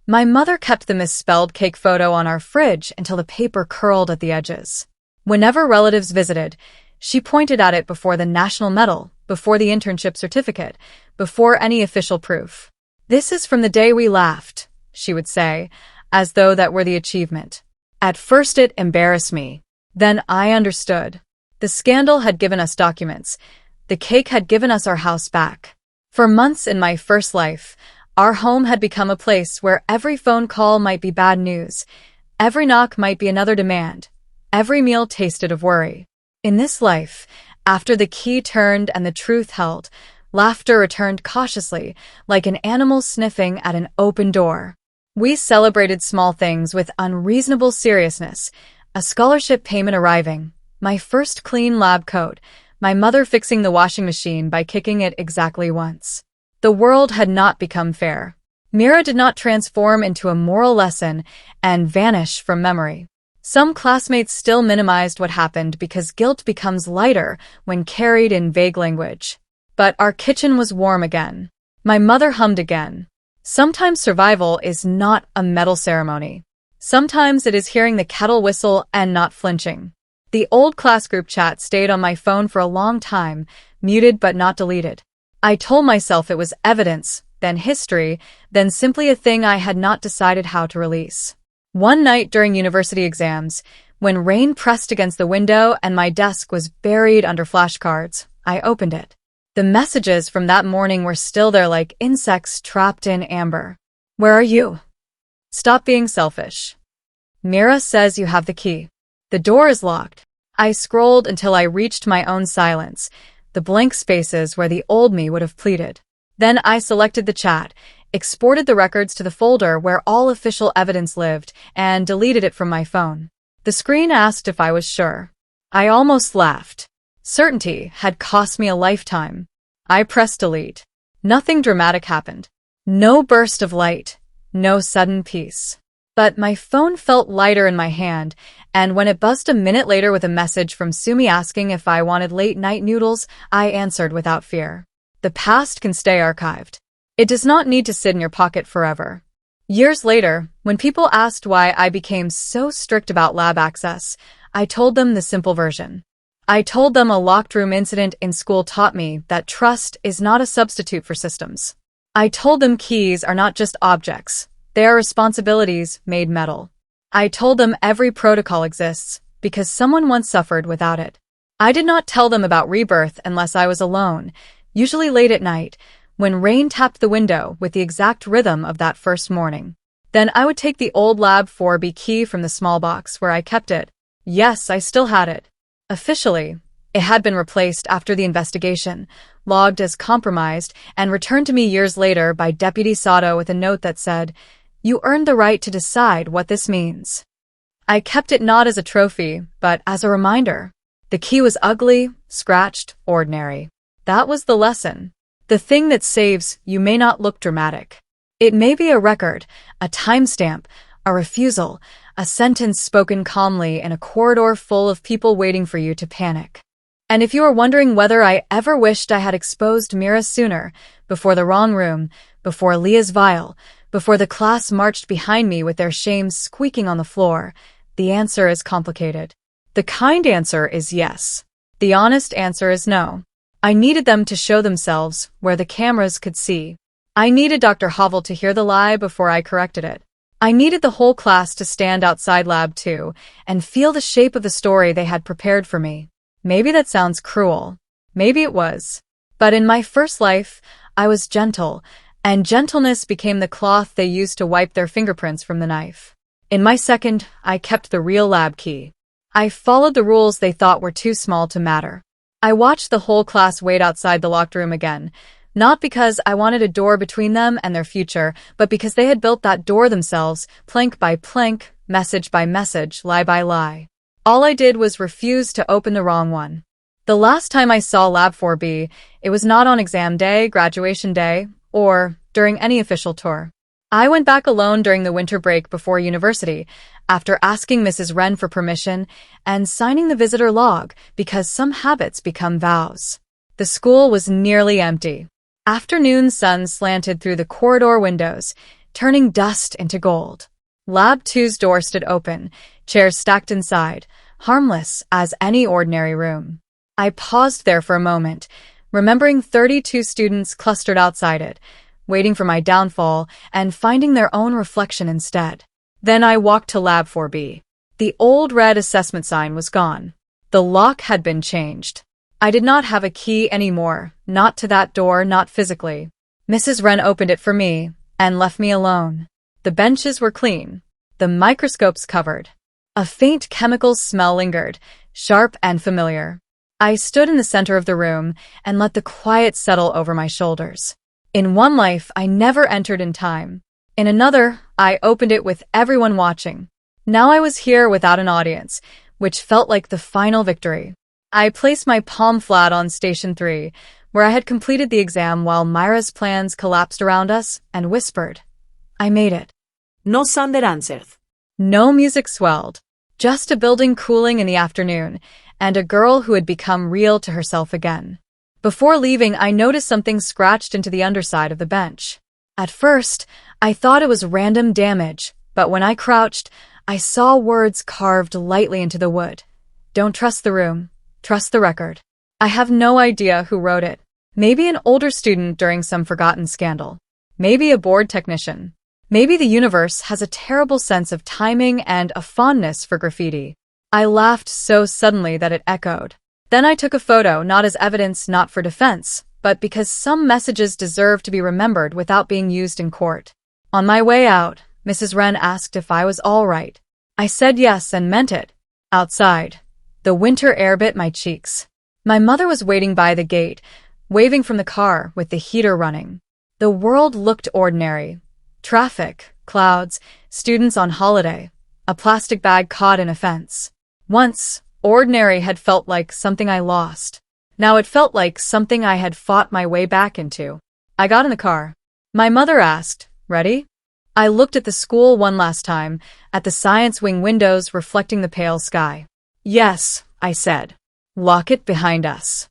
My mother kept the misspelled cake photo on our fridge until the paper curled at the edges. Whenever relatives visited, she pointed at it before the national medal, before the internship certificate, before any official proof. "This is from the day we laughed," she would say, as though that were the achievement. At first it embarrassed me. Then I understood. The scandal had given us documents. The cake had given us our house back. For months in my first life, our home had become a place where every phone call might be bad news. Every knock might be another demand. Every meal tasted of worry. In this life, after the key turned and the truth held, laughter returned cautiously, like an animal sniffing at an open door. We celebrated small things with unreasonable seriousness, a scholarship payment arriving, my first clean lab coat, my mother fixing the washing machine by kicking it exactly once. The world had not become fair. Mira did not transform into a moral lesson and vanish from memory. Some classmates still minimized what happened because guilt becomes lighter when carried in vague language. But our kitchen was warm again. My mother hummed again. Sometimes survival is not a medal ceremony. Sometimes it is hearing the kettle whistle and not flinching. The old class group chat stayed on my phone for a long time, muted but not deleted. I told myself it was evidence, then history, then simply a thing I had not decided how to release. One night during university exams, when rain pressed against the window and my desk was buried under flashcards, I opened it. The messages from that morning were still there like insects trapped in amber. Where are you? Stop being selfish. Mira says you have the key. The door is locked. I scrolled until I reached my own silence, the blank spaces where the old me would have pleaded. Then I selected the chat, exported the records to the folder where all official evidence lived, and deleted it from my phone. The screen asked if I was sure. I almost laughed. Certainty had cost me a lifetime. I pressed delete. Nothing dramatic happened. No burst of light. No sudden peace. But my phone felt lighter in my hand, and when it buzzed a minute later with a message from Sumi asking if I wanted late-night noodles, I answered without fear. The past can stay archived. It does not need to sit in your pocket forever. Years later, when people asked why I became so strict about lab access, I told them the simple version. I told them a locked room incident in school taught me that trust is not a substitute for systems. I told them keys are not just objects. They are responsibilities made metal. I told them every protocol exists because someone once suffered without it. I did not tell them about rebirth unless I was alone, usually late at night, when rain tapped the window with the exact rhythm of that first morning. Then I would take the old Lab 4B key from the small box where I kept it. Yes, I still had it. Officially, it had been replaced after the investigation, logged as compromised, and returned to me years later by Deputy Sato with a note that said, "You earned the right to decide what this means." I kept it not as a trophy, but as a reminder. The key was ugly, scratched, ordinary. That was the lesson. The thing that saves you may not look dramatic. It may be a record, a timestamp, a refusal, a sentence spoken calmly in a corridor full of people waiting for you to panic. And if you are wondering whether I ever wished I had exposed Mira sooner, before the wrong room, before Leah's vial, before the class marched behind me with their shame squeaking on the floor, the answer is complicated. The kind answer is yes. The honest answer is no. I needed them to show themselves where the cameras could see. I needed Dr. Havel to hear the lie before I corrected it. I needed the whole class to stand outside Lab 2 and feel the shape of the story they had prepared for me. Maybe that sounds cruel. Maybe it was. But in my first life, I was gentle, and gentleness became the cloth they used to wipe their fingerprints from the knife. In my second, I kept the real lab key. I followed the rules they thought were too small to matter. I watched the whole class wait outside the locked room again, not because I wanted a door between them and their future, but because they had built that door themselves, plank by plank, message by message, lie by lie. All I did was refuse to open the wrong one. The last time I saw Lab 4B, it was not on exam day, graduation day, or during any official tour. I went back alone during the winter break before university, after asking Mrs. Wren for permission and signing the visitor log because some habits become vows. The school was nearly empty. Afternoon sun slanted through the corridor windows, turning dust into gold. Lab 2's door stood open, chairs stacked inside, harmless as any ordinary room. I paused there for a moment, remembering 32 students clustered outside it, waiting for my downfall and finding their own reflection instead. Then I walked to Lab 4B. The old red assessment sign was gone. The lock had been changed. I did not have a key anymore, not to that door, not physically. Mrs. Wren opened it for me and left me alone. The benches were clean, the microscopes covered. A faint chemical smell lingered, sharp and familiar. I stood in the center of the room and let the quiet settle over my shoulders. In one life, I never entered in time. In another, I opened it with everyone watching. Now I was here without an audience, which felt like the final victory. I placed my palm flat on Station 3, where I had completed the exam while Myra's plans collapsed around us, and whispered, "I made it." No sound answered. No music swelled, just a building cooling in the afternoon, and a girl who had become real to herself again. Before leaving, I noticed something scratched into the underside of the bench. At first, I thought it was random damage, but when I crouched, I saw words carved lightly into the wood. "Don't trust the room. Trust the record." I have no idea who wrote it. Maybe an older student during some forgotten scandal. Maybe a bored technician. Maybe the universe has a terrible sense of timing and a fondness for graffiti. I laughed so suddenly that it echoed. Then I took a photo, not as evidence, not for defense, but because some messages deserve to be remembered without being used in court. On my way out, Mrs. Wren asked if I was all right. I said yes and meant it. Outside, the winter air bit my cheeks. My mother was waiting by the gate, waving from the car with the heater running. The world looked ordinary. Traffic, clouds, students on holiday, a plastic bag caught in a fence. Once, ordinary had felt like something I lost. Now it felt like something I had fought my way back into. I got in the car. My mother asked, "Ready?" I looked at the school one last time, at the science wing windows reflecting the pale sky. "Yes," I said. "Lock it behind us."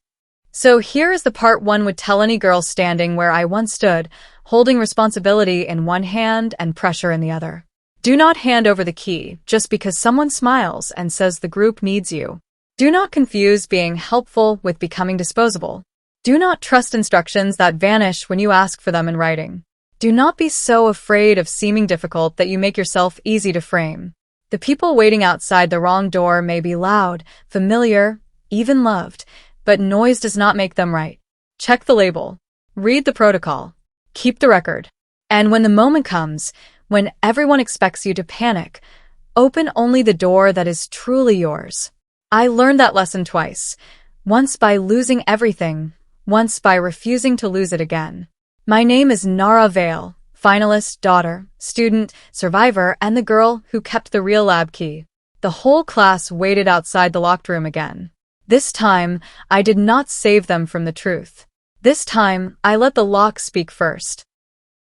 So here is the part one would tell any girl standing where I once stood, holding responsibility in one hand and pressure in the other. Do not hand over the key just because someone smiles and says the group needs you. Do not confuse being helpful with becoming disposable. Do not trust instructions that vanish when you ask for them in writing. Do not be so afraid of seeming difficult that you make yourself easy to frame. The people waiting outside the wrong door may be loud, familiar, even loved, but noise does not make them right. Check the label. Read the protocol. Keep the record. And when the moment comes, when everyone expects you to panic, open only the door that is truly yours. I learned that lesson twice. Once by losing everything, once by refusing to lose it again. My name is Nara Vale, finalist, daughter, student, survivor, and the girl who kept the real lab key. The whole class waited outside the locked room again. This time, I did not save them from the truth. This time, I let the lock speak first.